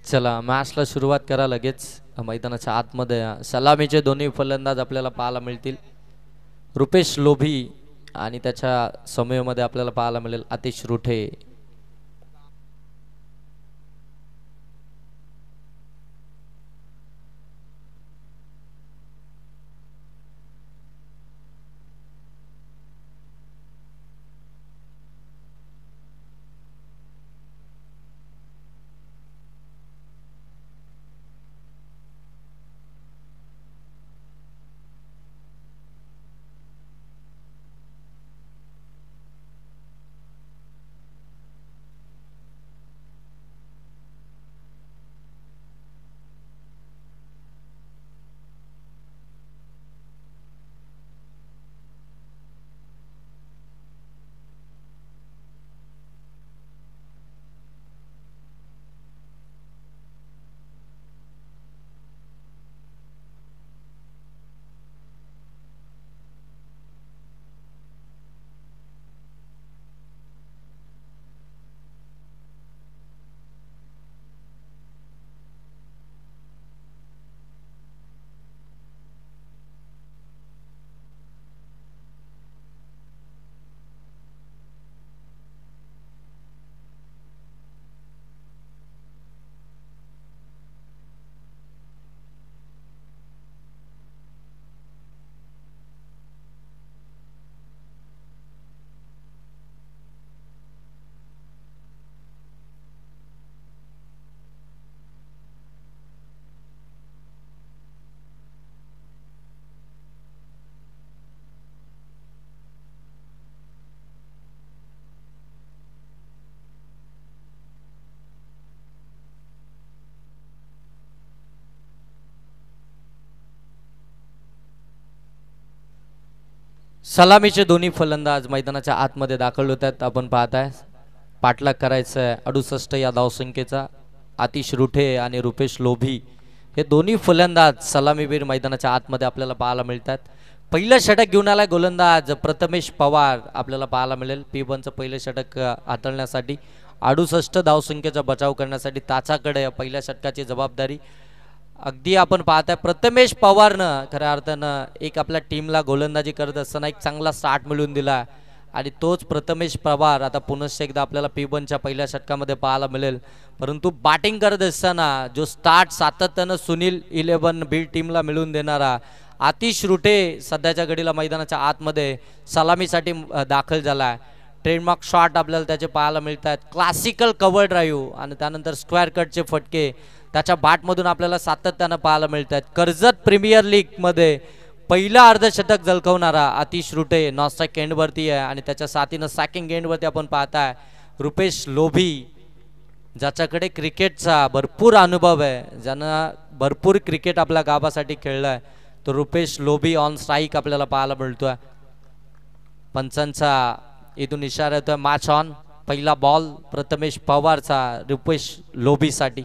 चला मॅचला सुरुवात करा लगेच. मैदानाच्या आतमध्ये सलामीचे दोन्ही फलंदाज आपल्याला पाहायला मिळतील. रुपेश लोभी आणि त्याच्या समूहामध्ये आपल्याला पाहायला मिळेल आतिश रुठे. सलामीचे दोन्ही फलंदाज मैदानाच्या आतमध्ये दाखल होत आहेत. आपण पाहताय पाठलाग करायचं आहे 68 या धावसंख्येचा. आतिश रुठे आणि रुपेश लोभी हे दोन्ही फलंदाज सलामीवीर मैदानाच्या आतमध्ये आपल्याला पाहायला मिळतात. पहिलं षटक घेऊन आलाय गोलंदाज प्रथमेश पवार आपल्याला पाहायला मिळेल. P1चं पहिलं षटक हाताळण्यासाठी 68 धावसंख्येचा बचाव करण्यासाठी त्याच्याकडे पहिल्या षटकाची जबाबदारी. अगदी आपण पाहताय प्रथमेश पवारनं खऱ्या अर्थानं एक आपल्या टीमला गोलंदाजी करत असताना एक चांगला स्टार्ट मिळवून दिला आणि तोच प्रथमेश पवार आता पुनश्च एकदा आपल्याला P1च्या पहिल्या षटकामध्ये पाहायला मिळेल. परंतु बॅटिंग करत असताना जो स्टार्ट सातत्यानं सुनील 11 बीड टीमला मिळवून देणारा आतिश रुठे सध्याच्या घडीला मैदानाच्या आतमध्ये सलामीसाठी दाखल झाला आहे. ट्रेडमार्क शॉट आपल्याला त्याचे पाहायला मिळतात. क्लासिकल कव्हर ड्राईव्ह आणि त्यानंतर स्क्वेअर कटचे फटके त्याच्या बॅटमधून आपल्याला सातत्यानं पाहायला मिळतात. कर्जत प्रीमियर लीगमध्ये पहिला अर्धशतक झळकवणारा आतिश रुठे नॉस्ट्राईक एंडवरती आहे आणि त्याच्या साथीनं सॅकिंग एंडवरती आपण पाहताय रुपेश लोभी ज्याच्याकडे क्रिकेटचा भरपूर अनुभव आहे, ज्यानं भरपूर क्रिकेट आपल्या गावासाठी खेळलाय तो रुपेश लोभी ऑन स्ट्राईक आपल्याला पाहायला मिळतोय. पंचांचा इथून इशारा येतोय मॅच ऑन. पहिला बॉल प्रथमेश पवारचा रुपेश लोभीसाठी.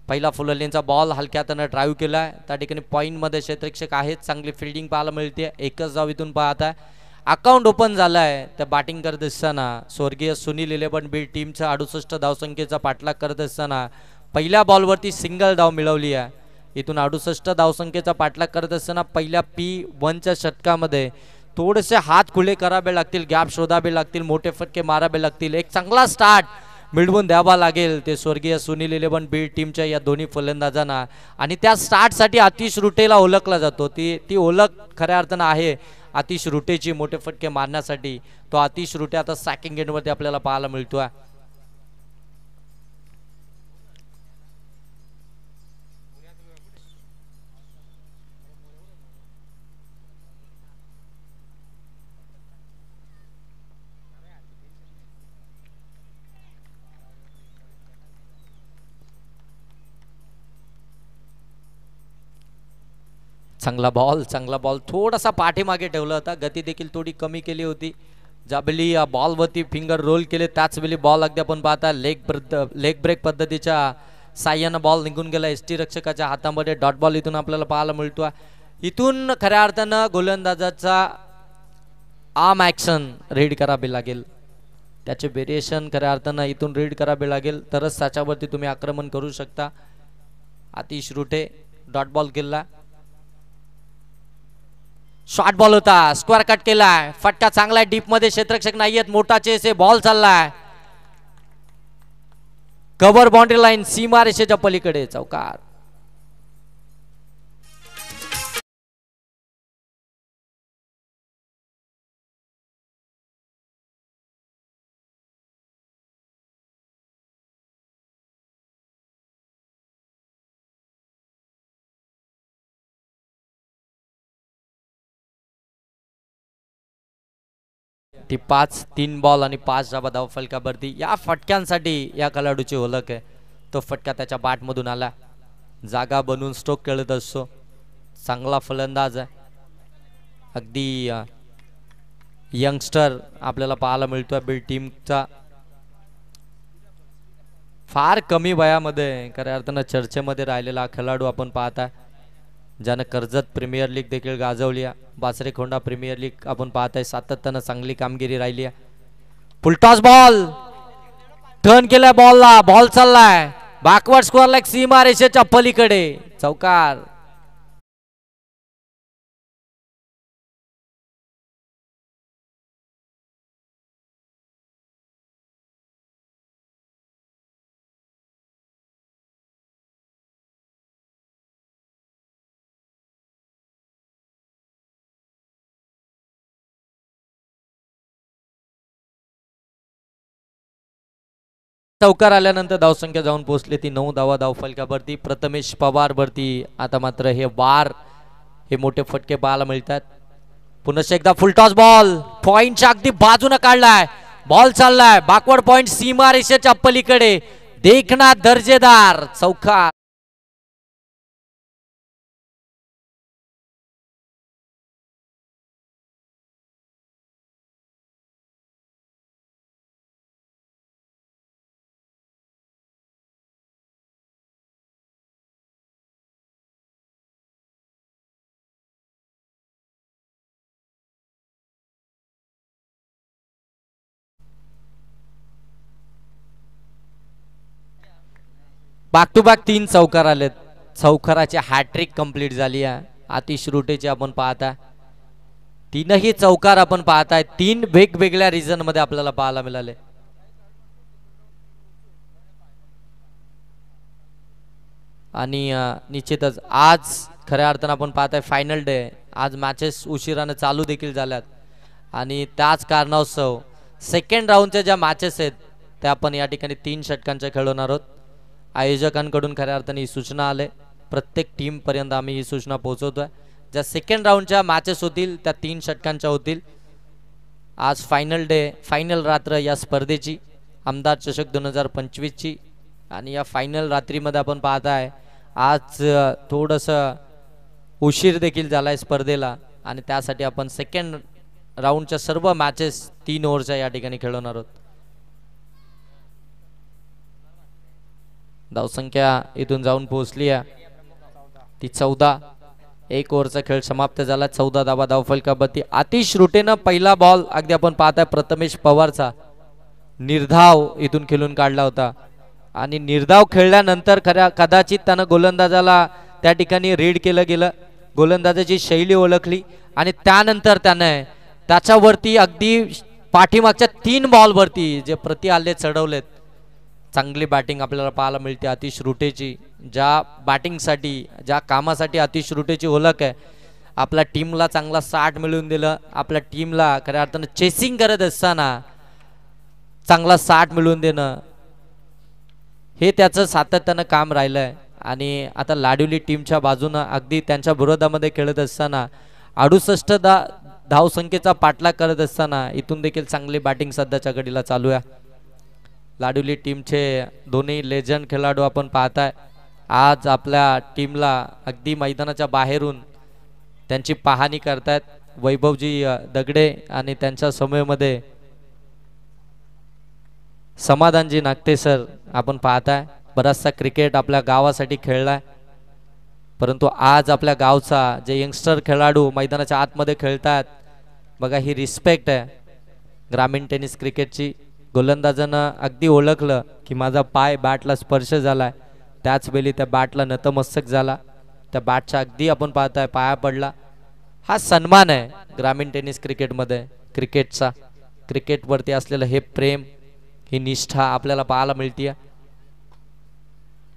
पहिला फुलरलींचा बॉल हलक्यातनं ड्राईव्ह केलाय. त्या ठिकाणी पॉईंटमध्ये क्षेत्ररक्षक आहेत. चांगली फिल्डिंग पाहायला मिळते. एकच धाव इथून पाहताय. अकाउंट ओपन झालाय. त्या बॅटिंग करत असताना स्वर्गीय सुनील 11 बीड टीमचा 68 धावसंख्येचा पाठलाग करत असताना पहिल्या बॉलवरती सिंगल धाव मिळवली आहे. इथून 68 धावसंख्येचा पाठलाग करत असताना पहिल्या P1च्या षटकामध्ये थोडेसे हात खुले करावे लागतील, गॅप शोधावे लागतील, मोठे फटके मारावे लागतील. एक चांगला स्टार्ट मिळवून द्यावा लागेल ते स्वर्गीय सुनील 11 बीड टीमच्या या दोन्ही फलंदाजांना. आणि त्या स्टार्टसाठी आतिश रुटेला ओळखला जातो. ती ओळख खऱ्या अर्थानं आहे आतिश रुटेची मोठे फटके मारण्यासाठी. तो आतिश रुटे आता सॅकिंग एंडवरती आपल्याला पाहायला मिळतोय. चांगला बॉल थोडासा पाठीमागे ठेवला होता. गती देखील थोडी कमी केली होती. ज्यावेळी बॉलवरती फिंगर रोल केले त्याच वेळी बॉल अगदी आपण पाहता लेग ब्रेक पद्धतीच्या साह्यानं बॉल निघून गेला एसटी रक्षकाच्या हातामध्ये. डॉट बॉल इथून आपल्याला पाहायला मिळतो. इथून खऱ्या अर्थानं गोलंदाजाचा आर्म ॲक्शन रीड करावे लागेल. त्याचे व्हेरिएशन खऱ्या अर्थानं इथून रीड करावे लागेल तरच त्याच्यावरती तुम्ही आक्रमण करू शकता. आतिश रुटे डॉट बॉल केला. शॉर्ट बॉल होता. स्क्वेअर कट केलाय. फटका चांगला आहे. डीप मध्ये क्षेत्ररक्षक नाहीयेत. मोठा चेस आहे. बॉल चाललाय कव्हर बाउंड्री लाईन सीमा रेषेच्या पलीकडे चौकार. ती 3 बॉल आणि 5 धावा फलकावरती. या फटक्यांसाठी या खेळाडूची ओळख आहे. तो फटका त्याच्या बॅटमधून आला. जागा बनवून स्ट्रोक खेळत असतो. चांगला फलंदाज आहे. अगदी यंगस्टर आपल्याला पाहायला मिळतोय बीड टीमचा. फार कमी वयामध्ये खऱ्या अर्थानं चर्चेमध्ये राहिलेला खेळाडू आपण पाहताय ज्यानं कर्जत प्रीमियर लीग देखील गाजवली आहे. बासरेखोंडा प्रीमियर लीग आपण पाहताय. सातत्यानं चांगली कामगिरी राहिली आहे. फुलटॉस बॉल टर्न केलाय. बॉलला बॉल चाललाय बॅकवर्ड स्कोअर लाईक सीमा रेषेच्या पलीकडे चौकार. चौकार आल्यानंतर धावसंख्या जाऊन पोहोचली ती 9 धावा फलकावरती. प्रथमेश पवार वरती आता मात्र हे मोठे फटके पाहायला मिळतात. पुन्हा एकदा फुलटॉस बॉल पॉइंटच्या अगदी बाजूने काढलाय. बॉल चाललाय बॅकवर्ड पॉइंट सीमा रेषेच्या पलीकडे. देखना दर्जेदार चौकार. बॅक टू बॅक 3 चौकार आलेत. चौकाराची हॅट्रिक कंप्लीट झाली आहे. आतिश रुटेची आपण पाहता तीनही चौकार आपण पाहताय 3 वेगवेगळ्या रिजन मध्ये आपल्याला पाहायला मिळाले. आणि निश्चितच आज खऱ्या अर्थानं आपण पाहताय फायनल डे. आज मॅचेस उशिराने चालू देखील झाल्यात आणि त्याच कारणास्तव सेकंड राऊंडच्या ज्या मॅचेस आहेत त्या आपण या ठिकाणी 3 षटकांच्या खेळवणार आहोत. आयोजकांकडून खऱ्या अर्थाने ही सूचना आले. प्रत्येक टीम पर्यंत आम्ही ही सूचना पोहोचवतोय. ज्या सेकंड राऊंडच्या मॅचेस होतील त्या 3 षटकांच्या होतील. आज फायनल डे, फायनल रात्र या स्पर्धेची, आमदार चषक 2025 ची. आणि या फायनल रात्रीमध्ये आपण पाहताय आज थोडंसं उशीर देखील झालाय स्पर्धेला आणि त्यासाठी आपण सेकंड राऊंडच्या सर्व मॅचेस 3 ओव्हरच्या या ठिकाणी खेळवणार आहोत. धावसंख्या इथून जाऊन पोहोचली आहे ती 14. 1 ओव्हरचा खेळ समाप्त झाला. 14 धावा धावफलकावरती. आतिश रुटेनं पहिला बॉल अगदी आपण पाहताय प्रथमेश पवारचा निर्धाव इथून खेळून काढला होता आणि निर्धाव खेळल्यानंतर कदाचित त्यानं गोलंदाजाला त्या ठिकाणी रीड केलं गेलं. गोलंदाजाची शैली ओळखली आणि त्यानंतर त्याने त्याच्यावरती अगदी पाठीमागच्या 3 बॉलवरती जे प्रति आले चढवलेत. चांगली बॅटिंग आपल्याला पाहायला मिळते आतिश रुटेची. ज्या बॅटिंगसाठी, ज्या कामासाठी आतिश रुटेची ओळख आहे. आपल्या टीमला चांगला 60 मिळवून दिलं. आपल्या टीमला खऱ्या अर्थानं चेसिंग करत असताना चांगला 60 मिळवून देणं हे त्याचं सातत्यानं काम राहिलंय. आणि आता लाडोली टीमच्या बाजूनं अगदी त्यांच्या विरोधामध्ये खेळत असताना 68 धावसंख्येचा पाठलाग करत असताना इथून देखील चांगली बॅटिंग सध्याच्या घडीला चालू आहे. लाडोली टीमचे दोन्ही लेजंड खेळाडू आपण पाहताय आज आपल्या टीमला अगदी मैदानाच्या बाहेरून त्यांची पाहणी करतायत. वैभवजी दगडे आणि त्यांच्या समूहामध्ये समाधानजी नागते सर आपण पाहताय. बराचसा क्रिकेट आपल्या गावासाठी खेळलाय परंतु आज आपल्या गावचा जे यंगस्टर खेळाडू मैदानाच्या आतमध्ये खेळतात बघा, ही रिस्पेक्ट आहे ग्रामीण टेनिस क्रिकेटची. गोलंदाजानं अगदी ओळखलं की माझा पाय बॅटला स्पर्श झालाय, त्याच वेळी त्या बॅटला नतमस्तक झाला. त्या बॅटच्या अगदी आपण पाहताय पाया पडला. हा सन्मान आहे ग्रामीण टेनिस क्रिकेटमध्ये. क्रिकेटचा, क्रिकेटवरती असलेलं हे प्रेम, ही निष्ठा आपल्याला पाहायला मिळते.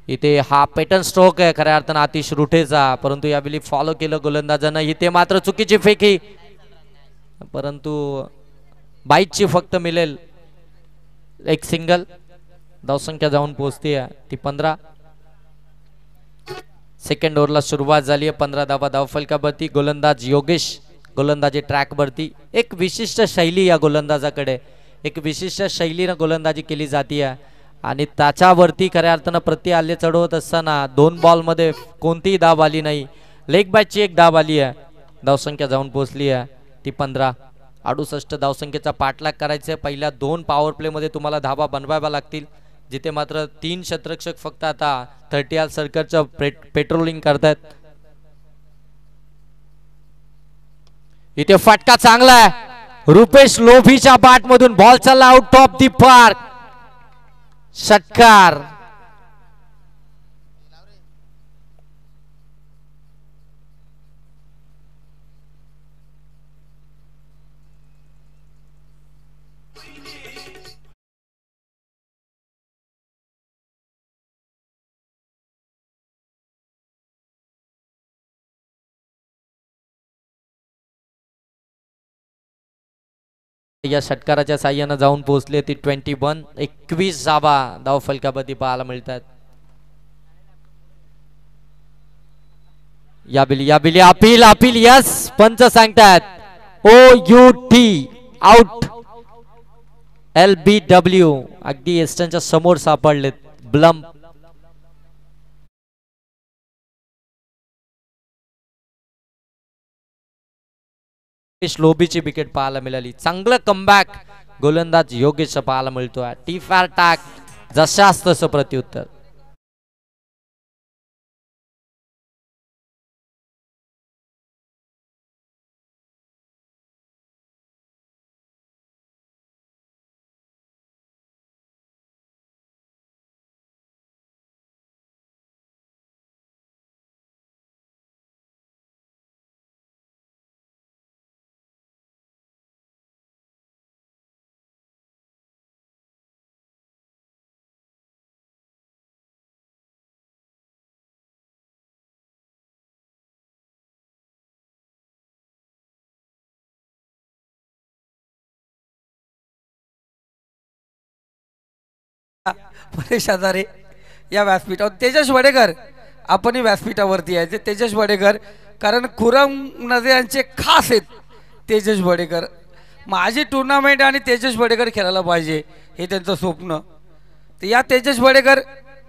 इथे हा पॅटर्न स्ट्रोक आहे खऱ्या अर्थानं आतिश रुटेचा, परंतु यावेळी फॉलो केलं गोलंदाजानं. इथे मात्र चुकीची फेकी, परंतु बाईटची फक्त मिळेल एक सिंगल. धावसंख्या जाऊन पोहोचते ती 15. सेकंड ओव्हरला सुरुवात झाली आहे. 15 धावा धावफलकावरती. गोलंदाज योगेश गोलंदाजी ट्रॅकवरती. एक विशिष्ट शैली या गोलंदाजाकडे, एक विशिष्ट शैलीनं गोलंदाजी केली जाते आणि त्याच्यावरती खऱ्या अर्थानं प्रति आले चढवत असताना 2 बॉलमध्ये कोणतीही धाव आली नाही. लेग बॅटची एक धाव आली आहे. धावसंख्या जाऊन पोहोचली आहे ती 15. 68 धावसंख्येचा पाठलाग करायचा. पहिल्या 2 पॉवर प्ले मध्ये तुम्हाला धावा बनवाव्या लागतील, जिथे मात्र 3 क्षेत्ररक्षक फक्त आता 30 सर्कलचं पेट्रोलिंग करतायत. इथे फटका चांगला आहे. रुपेश लोभीच्या बॅट मधून बॉल चालला आउट ऑफ दी पार्क. षटकार. या षटकाराच्या साह्यानं जाऊन पोहोचले ती 21. 21 धावा धावफलकावरती पाहायला मिळतात. याबिली अपील यस पंच सांगतात OUT आउट. LBW अगदी एस्टनच्या समोर सापडलेत. ब्लम लोबीची विकेट पाहायला मिळाली. चांगलं कमबॅक गोलंदाज योगेश पाहायला मिळतोय. टी फार टाक जशास तसं प्रत्युत्तर. परेश हजारे या व्यासपीठावर, तेजस वडेकर आपणही व्यासपीठावरती यायचे. तेजस वडेकर, कारण खुरम नजे यांचे खास आहेत तेजस वडेकर. माझी टुर्नामेंट आणि तेजस वडेकर खेळायला पाहिजे हे त्यांचं स्वप्न. तर या तेजस वडेकर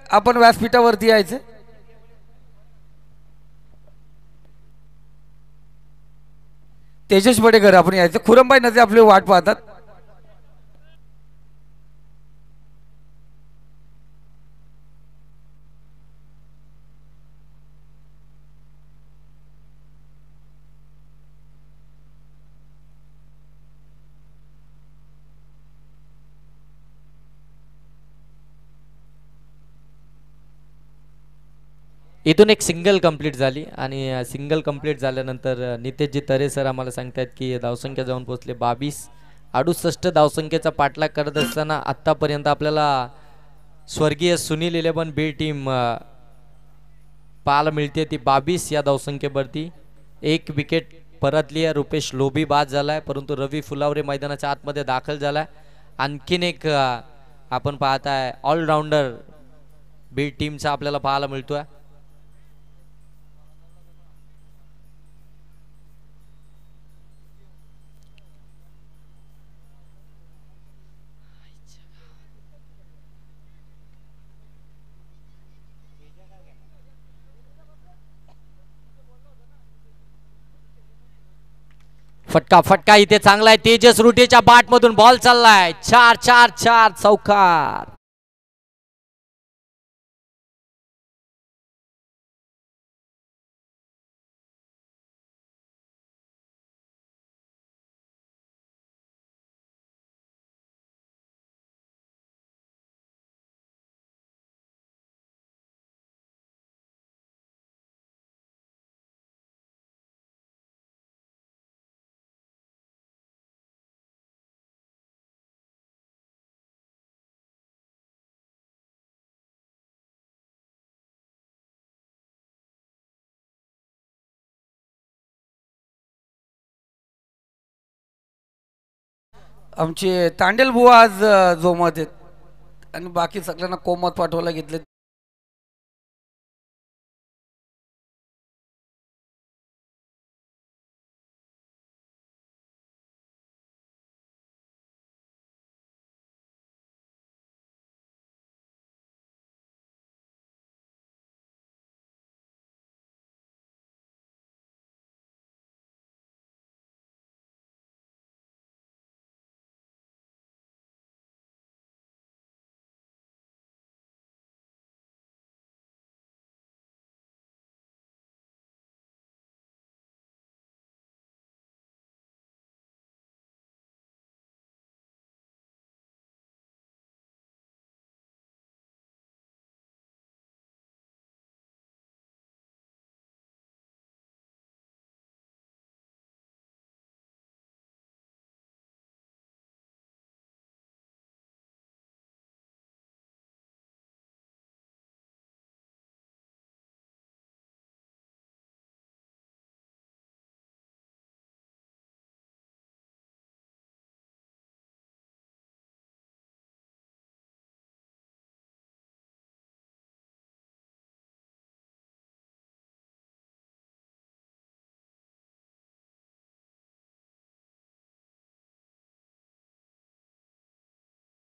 आपण व्यासपीठावरती यायचं. तेजस वडेकर आपण यायचं. खुरमबाई नजे आपली वाट पाहतात. इथून एक सिंगल कंप्लीट झाली आणि सिंगल कंप्लीट झाल्यानंतर नितेशजी तरे सर आम्हाला सांगतात की धावसंख्या जाऊन पोहोचले 22. 68 धावसंख्येचा पाठलाग करत असताना आत्तापर्यंत आपल्याला स्वर्गीय सुनील 11 बी टीम पाहायला मिळते ती 22 या धावसंख्येवरती. एक विकेट परतली आहे. रुपेश लोभी बाद झालाय, परंतु रवी फुलावरे मैदानाच्या आतमध्ये दाखल झालाय. आणखीन एक आपण पाहताय ऑलराऊंडर बी टीमचा आपल्याला पाहायला मिळतोय. फटका फटका इथे चांगला आहे. तेजस रुटेच्या बाट मधून बॉल चाललाय. 4-4-4 चौकार. आमचे तांडेल बुवा आज जोमात आहेत आणि बाकी सगळ्यांना कोमात पाठवायला घेतले.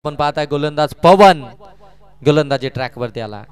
आपण पाहताय गोलंदाज पवन गोलंदाजी ट्रॅक वरती आला.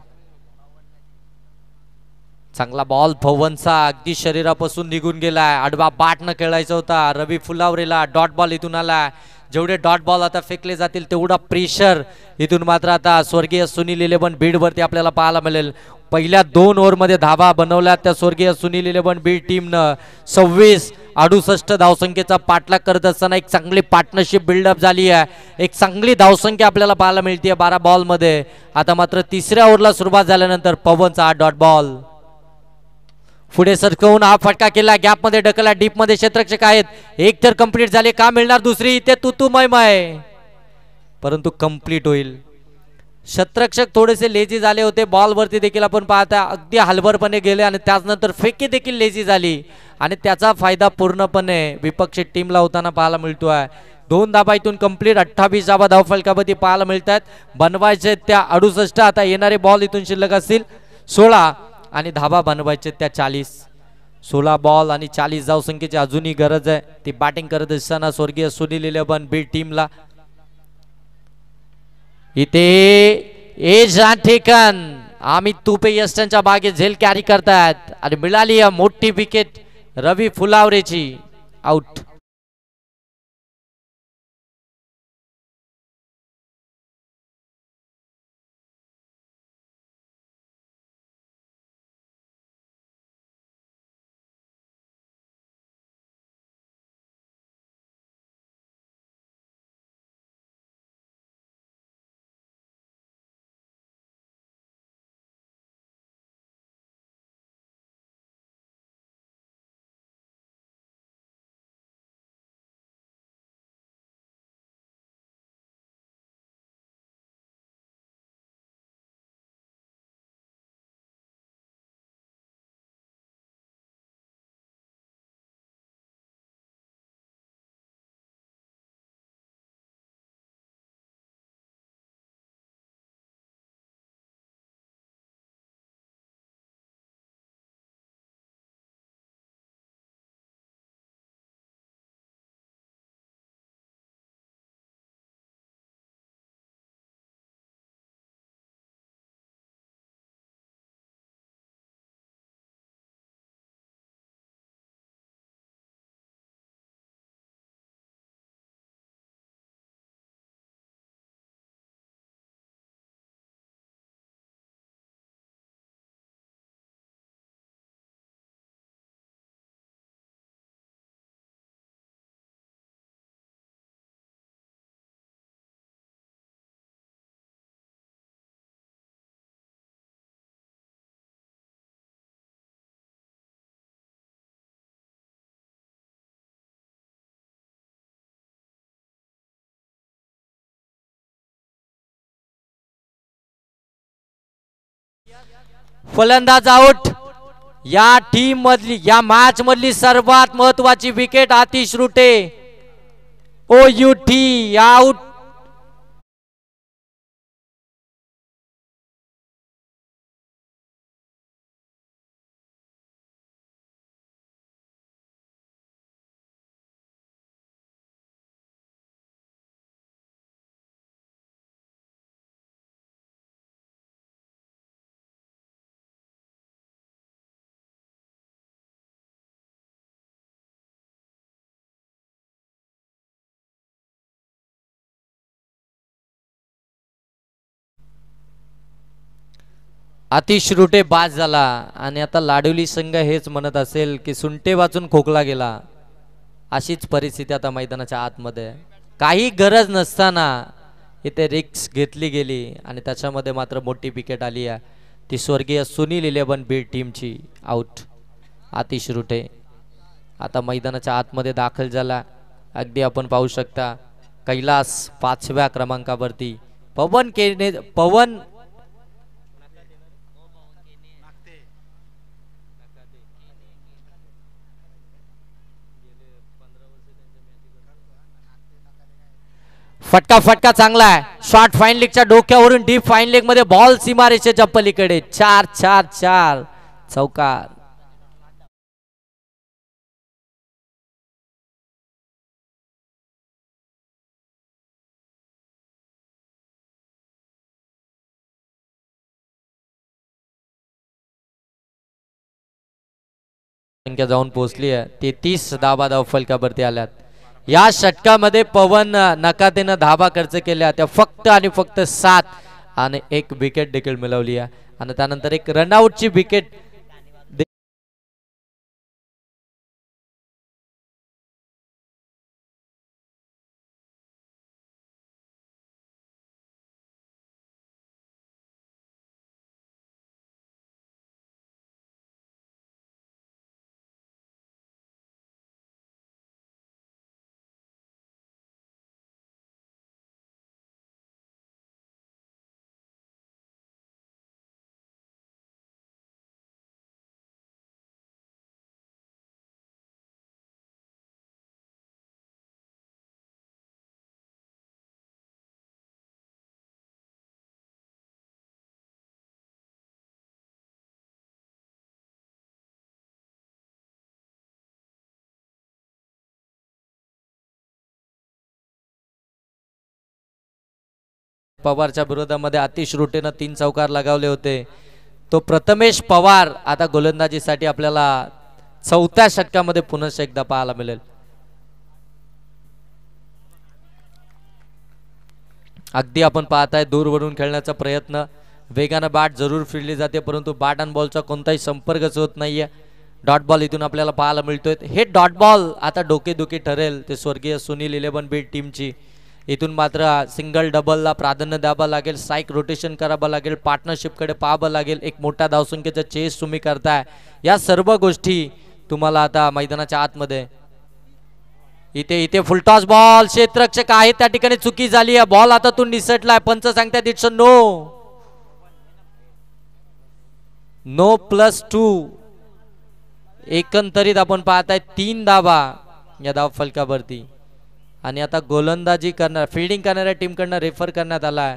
चांगला बॉल पवनचा अगदी शरीरापासून निघून गेलाय. आडवा बाट न खेळायचा होता. रवी फुलावरेला डॉट बॉल इथून आला. जेवढे डॉट बॉल आता फेकले जातील तेवढा प्रेशर इथून मात्र आता स्वर्गीय सुनील 11 बीड वरती आपल्याला पाहायला मिळेल. पहिल्या 2 ओव्हरमध्ये धावा बनवल्या त्या स्वर्गीय सुनील 11 बीड टीमनं. 26-68 धावसंख्येचा पाठलाग करत असताना एक चांगली पार्टनरशिप बिल्डअप झाली आहे. एक चांगली धावसंख्या आपल्याला पाहायला मिळते 12 बॉल मध्ये. आता मात्र तिसऱ्या ओव्हरला सुरुवात झाल्यानंतर पवनचा हा डॉट बॉल पुढे सरकवून हा फटका केला. गॅप मध्ये ढकलला. डीप मध्ये क्षेत्ररक्षक आहेत. एक तर कंप्लीट झाले. का मिळणार दुसरी? इथे तुतू मय परंतु कंप्लीट होईल. क्षेत्ररक्षक थोडेसे लेझी झाले होते. बॉल वरती देखील आपण पाहता अगदी हलवरपणे गेले आणि त्यानंतर फेकी देखील लेझी झाली आणि त्याचा फायदा पूर्णपणे विपक्षी टीमला होताना पाहायला मिळतोय. 2 धाबा इथून कंप्लीट 28 धाबा धावफलकावरती पाहायला मिळतात. बनवायचे त्या 68. आता येणारे बॉल इथून शिल्लक असतील 16 आणि धाबा बनवायचे त्या 40. 16 बॉल आणि 40 धावसंख्येची अजूनही गरज आहे. ती बॅटिंग करत असताना स्वर्गीय सुनील 11 बीड टीमला इथे एज ठेकन अमित तुपे यष्टांच्या बागे झेल कॅरी करतात आणि मिळाली मोठी विकेट रवी फुलावरेची. आउट. फलंदाज आउट. या टीम मधली या मॅच मधली सर्वात महत्वाची wicket Atish Rute. OUT out. Atish Rute बाद झाला आणि आता लाडोली संघ हेच म्हणत असेल की सुंटे वाचून खोकला गेला. अशीच परिस्थिती आता मैदानाच्या आतमध्ये. काही गरज नसताना इथे रिक्स घेतली गेली आणि त्याच्यामध्ये मात्र मोठी विकेट आली आहे. ती स्वर्गीय सुनील 11 बीड टीमची. आउट. आतिश रुटे आता मैदानाच्या आतमध्ये दाखल झाला. अगदी आपण पाहू शकता कैलास 5व्या क्रमांकावरती. पवन फटका चांगला आहे. शॉर्ट फाईन लेगच्या डोक्यावरून डीप फाईन लेग मध्ये बॉल सीमारेषेच्या पलीकडे. 4 चौकार. संख्या जाऊन पोहोचली आहे. 33 धाबा धावफलकावरती आल्यात. या षटकामध्ये पवन नकातेनं धाबा खर्च केल्या त्या फक्त आणि फक्त 7 आणि 1 विकेट देखील मिळवली आहे आणि त्यानंतर एक रनआउटची विकेट पवारच्या विरोधामध्ये अतिश रुटीनं 3 चौकार लगावले होते. तो प्रथमेश पवार आता गोलंदाजीसाठी आपल्याला 4थ्या षटकामध्ये पुन्हा एकदा पाहायला मिळेल. अगदी आपण पाहताय दूरवरून खेळण्याचा प्रयत्न, वेगानं बॅट जरूर फिरली जाते परंतु बॅट अँड बॉलचा कोणताही संपर्कच होत नाहीये. डॉट बॉल इथून आपल्याला पाहायला मिळतोय. हे डॉट बॉल आता डोकेदुखी ठरेल ते स्वर्गीय सुनील 11 बीट टीमची. इथून मात्र सिंगल डबलला प्राधान्य द्यावं लागेल, स्ट्राईक रोटेशन करावं लागेल, पार्टनरशिपकडे पाहावं लागेल, एक मोठा धावसंख्येचा चेस तुम्ही करताय. या सर्व गोष्टी तुम्हाला आता मैदानाच्या आतमध्ये. इथे इथे फुलटॉस बॉल, क्षेत्ररक्षक आहे त्या ठिकाणी चुकी झाली आहे. बॉल आता तू निसटलाय, पंच सांगतात इट्स नो. नो +2. एकंदरीत आपण पाहताय 3 धावा या धाव फलकावरती. आणि आता गोलंदाजी करणार, फिल्डिंग करणाऱ्या टीमकडनं रेफर करण्यात आलाय,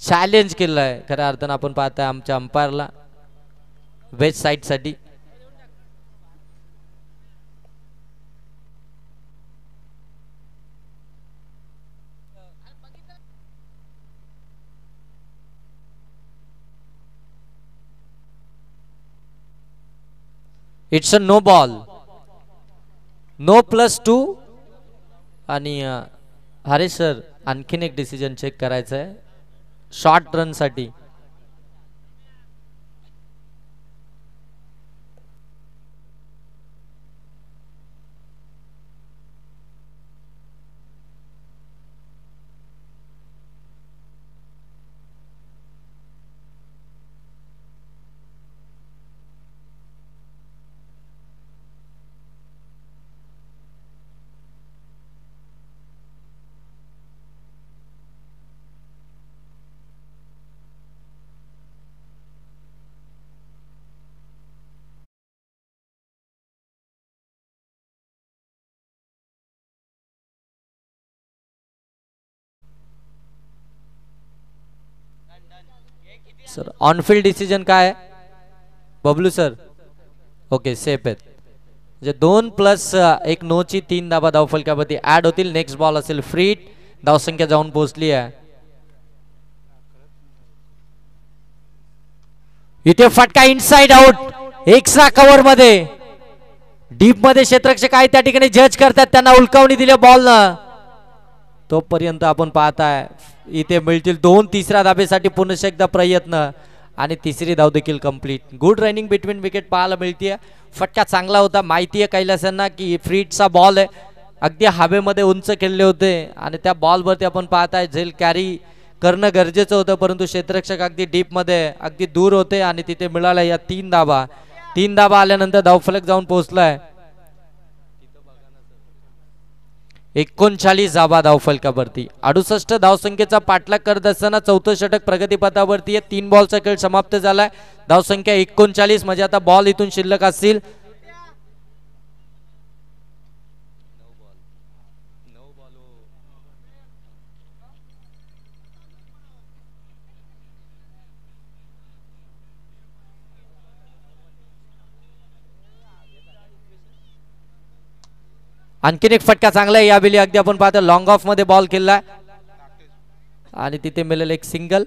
चॅलेंज केलंय खऱ्या अर्थानं आपण पाहताय आमच्या अंपायरला वेस्ट साइड साठी. It's a no ball, no +2. आणि हरे सर आणखीन एक डिसिजन चेक करायचं आहे शॉर्ट रन साठी. सर ऑनफिल्ड डिसिजन काय आहे बबलू सर? ओके सेफ आहेत, म्हणजे 2+1 नो ची 3 धाबा धावफलकावरती ऍड होतील. नेक्स्ट बॉल असेल फ्री, धावसंख्या जाऊन पोहोचली आहे. इथे फटका इनसाइड आउट, एक्स्ट्रा कव्हर मध्ये डीप मध्ये क्षेत्ररक्षक आहे त्या ठिकाणी जज करतात, त्यांना उलकावणी दिली बॉल न. तोपर्यंत आपण पाहताय इथे मिळतील 2 तिसऱ्या धाबेसाठी पुन्हा एकदा प्रयत्न आणि तिसरी धाव देखील complete. Good running between wicket पाहायला मिळतीये. फटका चांगला होता, माहिती आहे कैलासांना की फ्रीटचा बॉल आहे, अगदी हवेमध्ये उंच खेळले होते आणि त्या बॉलवरती आपण पाहताय झेल कॅरी करणं गरजेचं होतं परंतु क्षेत्ररक्षक अगदी डीप मध्ये अगदी दूर होते आणि तिथे मिळाल्या या 3 धाबा. 3 धाबा आल्यानंतर धावफलक जाऊन पोहोचलाय 39 धाबा धावफलकावरती. 68 धावसंख्येचा पाठलाग करत असताना 4थं षटक प्रगतीपथावरती आहे. 3 बॉलचा खेळ समाप्त झालाय, धावसंख्या 39, म्हणजे आता बॉल इथून शिल्लक असतील आणखीन एक फटका चांगला आहे यावेळी. अगदी आपण पाहतो लॉंग ऑफ मध्ये बॉल खेळलाय आणि तिथे मिळेल एक सिंगल.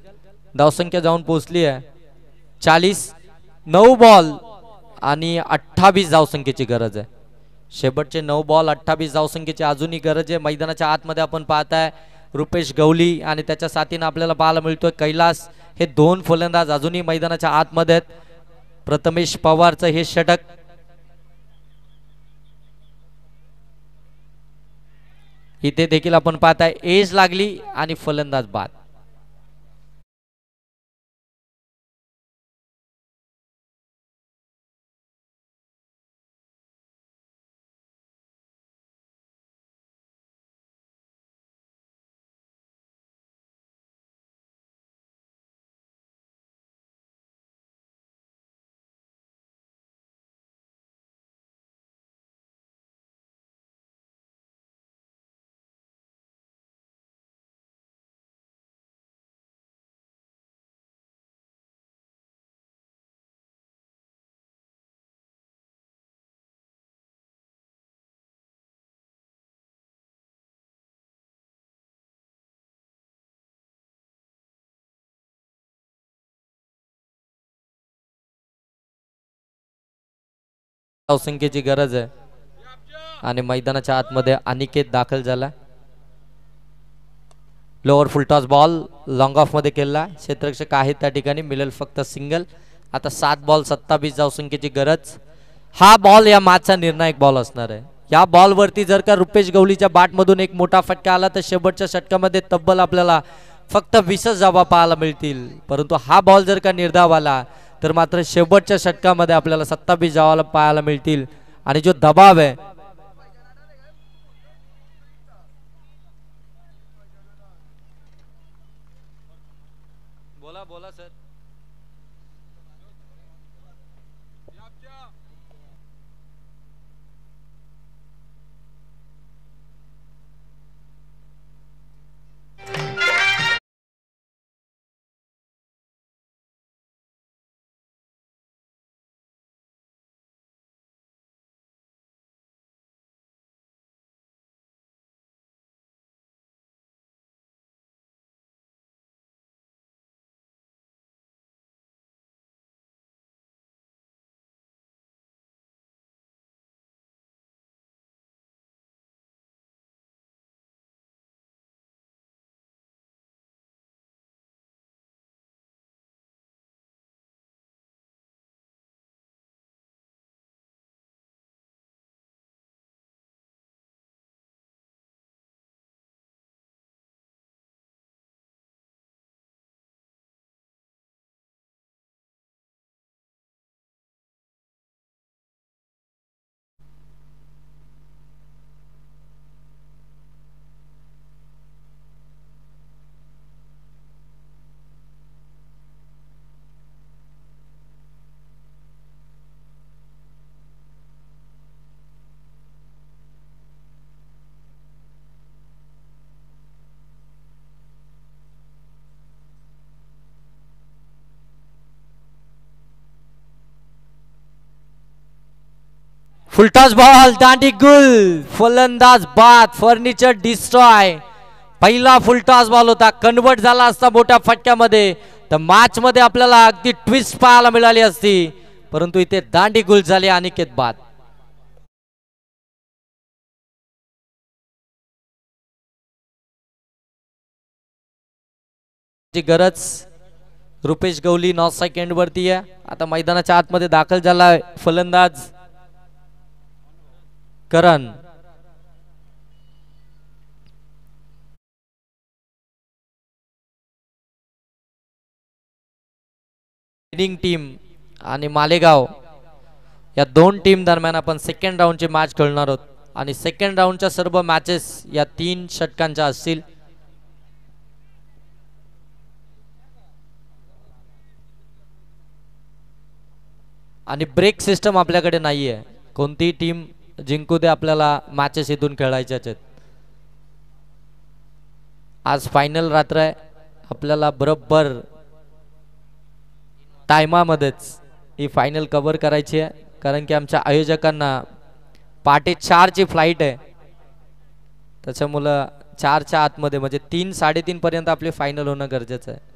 धावसंख्या जाऊन पोहोचली आहे 40. 9 बॉल आणि 28 धावसंख्येची गरज आहे. शेवटचे 9 बॉल 28 धावसंख्येची अजूनही गरज आहे. मैदानाच्या आतमध्ये आपण पाहताय रुपेश गवली आणि त्याच्या साथीने आपल्याला पाहायला मिळतोय कैलास. हे 2 फलंदाज अजूनही मैदानाच्या आतमध्ये आहेत. प्रथमेश पवारचं हे षटक, इथे देखील आपण पाहताय एज लागली आणि फलंदाज बाद. धावसंख्येची गरज आहे आणि मैदानाच्या आतमध्ये अनिकेत दाखल झाला. Lower full toss ball long of मध्ये केला. क्षेत्ररक्षक आहेत त्या ठिकाणी, मिळेल फक्त सिंगल. आता 7 बॉल 27 धावसंख्येची गरज. हा बॉल या मॅचचा निर्णायक बॉल असणार आहे. या बॉलवरती जर का रुपेश गवळीच्या बॅटमधून एक मोठा फटका आला तर शेवटच्या षटकामध्ये तब्बल आपल्याला फक्त 20 धावा पाहायला मिळतील. परंतु हा बॉल जर का निर्धाव आला तर मात्र शेवटच्या षटकामध्ये आपल्याला 27 धावा पाहायला मिळतील. आणि जो दबाव आहे बोला सर. फुलटॉस बॉल दांडी गुल, फलंदाज बाद, फर्निचर डिस्ट्रॉय. पहिला फुलटॉस बॉल होता, कन्वर्ट झाला असता मोठ्या फटक्यामध्ये तर मॅच मध्ये आपल्याला अगदी ट्विस्ट पाहायला मिळाली असती. परंतु इथे दांडी गुल झाली, अनिकेत बाद. गरज रुपेश गवली 9 सेकंड वरती आहे. आता मैदानाच्या आतमध्ये दाखल झाला फलंदाज करण. टीम आणि मालेगाव या दोन टीम दरम्यान आपण सेकंड राऊंडची मॅच खेळणार आहोत आणि सेकंड राऊंडच्या सर्व मॅचेस या 3 षटकांच्या असतील. आणि ब्रेक सिस्टम आपल्याकडे नाहीये. कोणतीही टीम जिंकू दे, आपल्याला मॅचेस इथून खेळायच्याच आहेत. आज फायनल रात्र आहे, आपल्याला बरोबर टायमामध्येच ही फायनल कव्हर करायची आहे. कारण की आमच्या आयोजकांना पहाटे 4 ची फ्लाईट आहे, त्याच्यामुळं 4च्या आतमध्ये म्हणजे 3-3:30 पर्यंत आपली फायनल होणं गरजेचं आहे.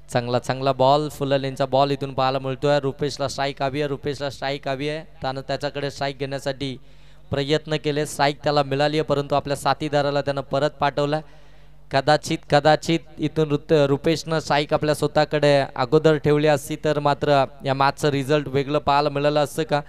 चांगला चांगला बॉल, फुललेनचा बॉल इथून पाहायला मिळतोय. रुपेशला स्ट्राईक हवी आहे, रुपेशला स्ट्राईक हवी आहे. त्यानं त्याच्याकडे स्ट्राईक घेण्यासाठी प्रयत्न केले, स्ट्राईक त्याला मिळाली आहे, परंतु आपल्या साथीदाराला त्यानं परत पाठवलं. कदाचित इथून रुपेशनं स्ट्राईक आपल्या स्वतःकडे अगोदर ठेवली असती तर मात्र या मॅचचं रिझल्ट वेगळं पाहायला मिळालं असतं का.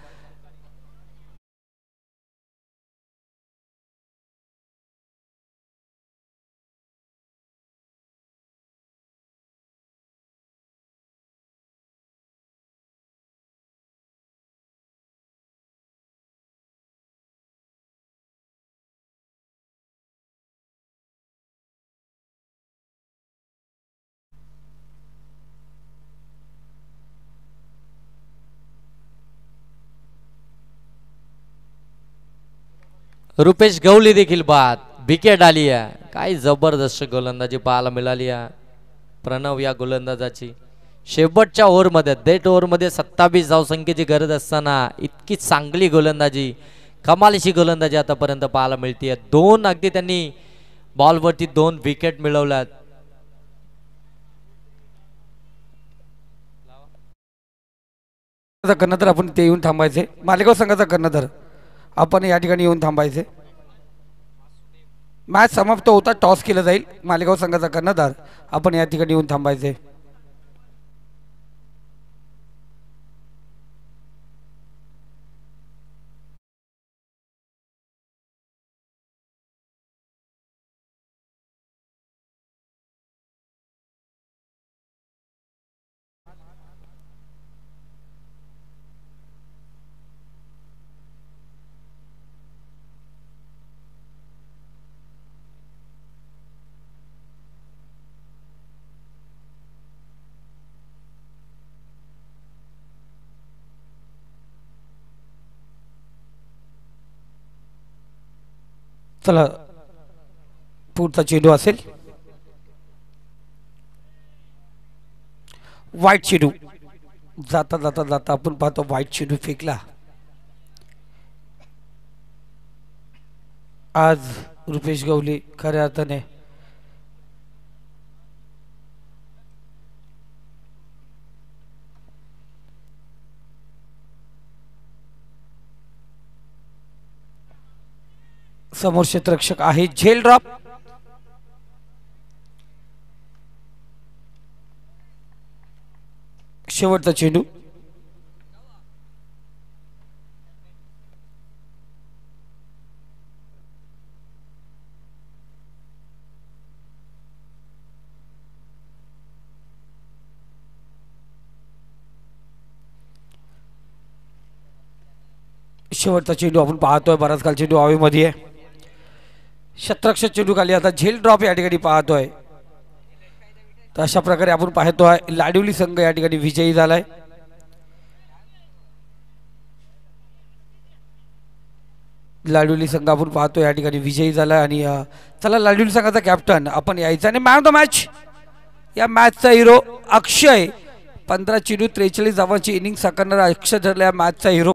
रुपेश गवली देखील बाद, विकेट आली आहे. काय जबरदस्त गोलंदाजी पाहायला मिळाली आहे प्रणव या गोलंदाजाची. शेवटच्या ओव्हरमध्ये, डेट ओव्हरमध्ये 27 धावसंख्येची गरज असताना इतकी चांगली गोलंदाजी, कमालीची गोलंदाजी आतापर्यंत पाहायला मिळते. 2 अगदी त्यांनी बॉलवरती 2 विकेट मिळवल्यात. कर्णधार आपण ते येऊन थांबायचे. मालेगाव संघाचा कर्णधार आपण या ठिकाणी येऊन थांबायचे. मॅच समाप्त होता टॉस केलं जाईल. मालेगाव संघाचा कर्णधार आपण या ठिकाणी येऊन थांबायचे. चला पुढचा चेंडू असेल वाईट चेंडू. जाता जाता जाता आपण पाहतो वाईट चेंडू फेकला. आज रुपेश गवली खऱ्या अर्थाने समोर क्षेत्ररक्षक आहे. झेल ड्रॉप. शेवटचा चेंडू. शेवटचा चेंडू आपण पाहतोय. बराच काल चेंडू हवेमध्ये आहे. क्षेत्ररक्षक चेंडू खाली. आता झेल ड्रॉप या ठिकाणी पाहतोय. तर अशा प्रकारे आपण पाहतोय लाडिवली संघ या ठिकाणी विजयी झालाय. लाडिवली संघ आपण पाहतोय या ठिकाणी विजयी झालाय. आणि चला लाडिवली संघाचा कॅप्टन आपण यायचा आणि मॅन ऑफ द मॅच या मॅचचा हिरो अक्षय. 15 चेंडू 43 धावांची इनिंग साकारणारा अक्षय ठरला या मॅचचा हिरो.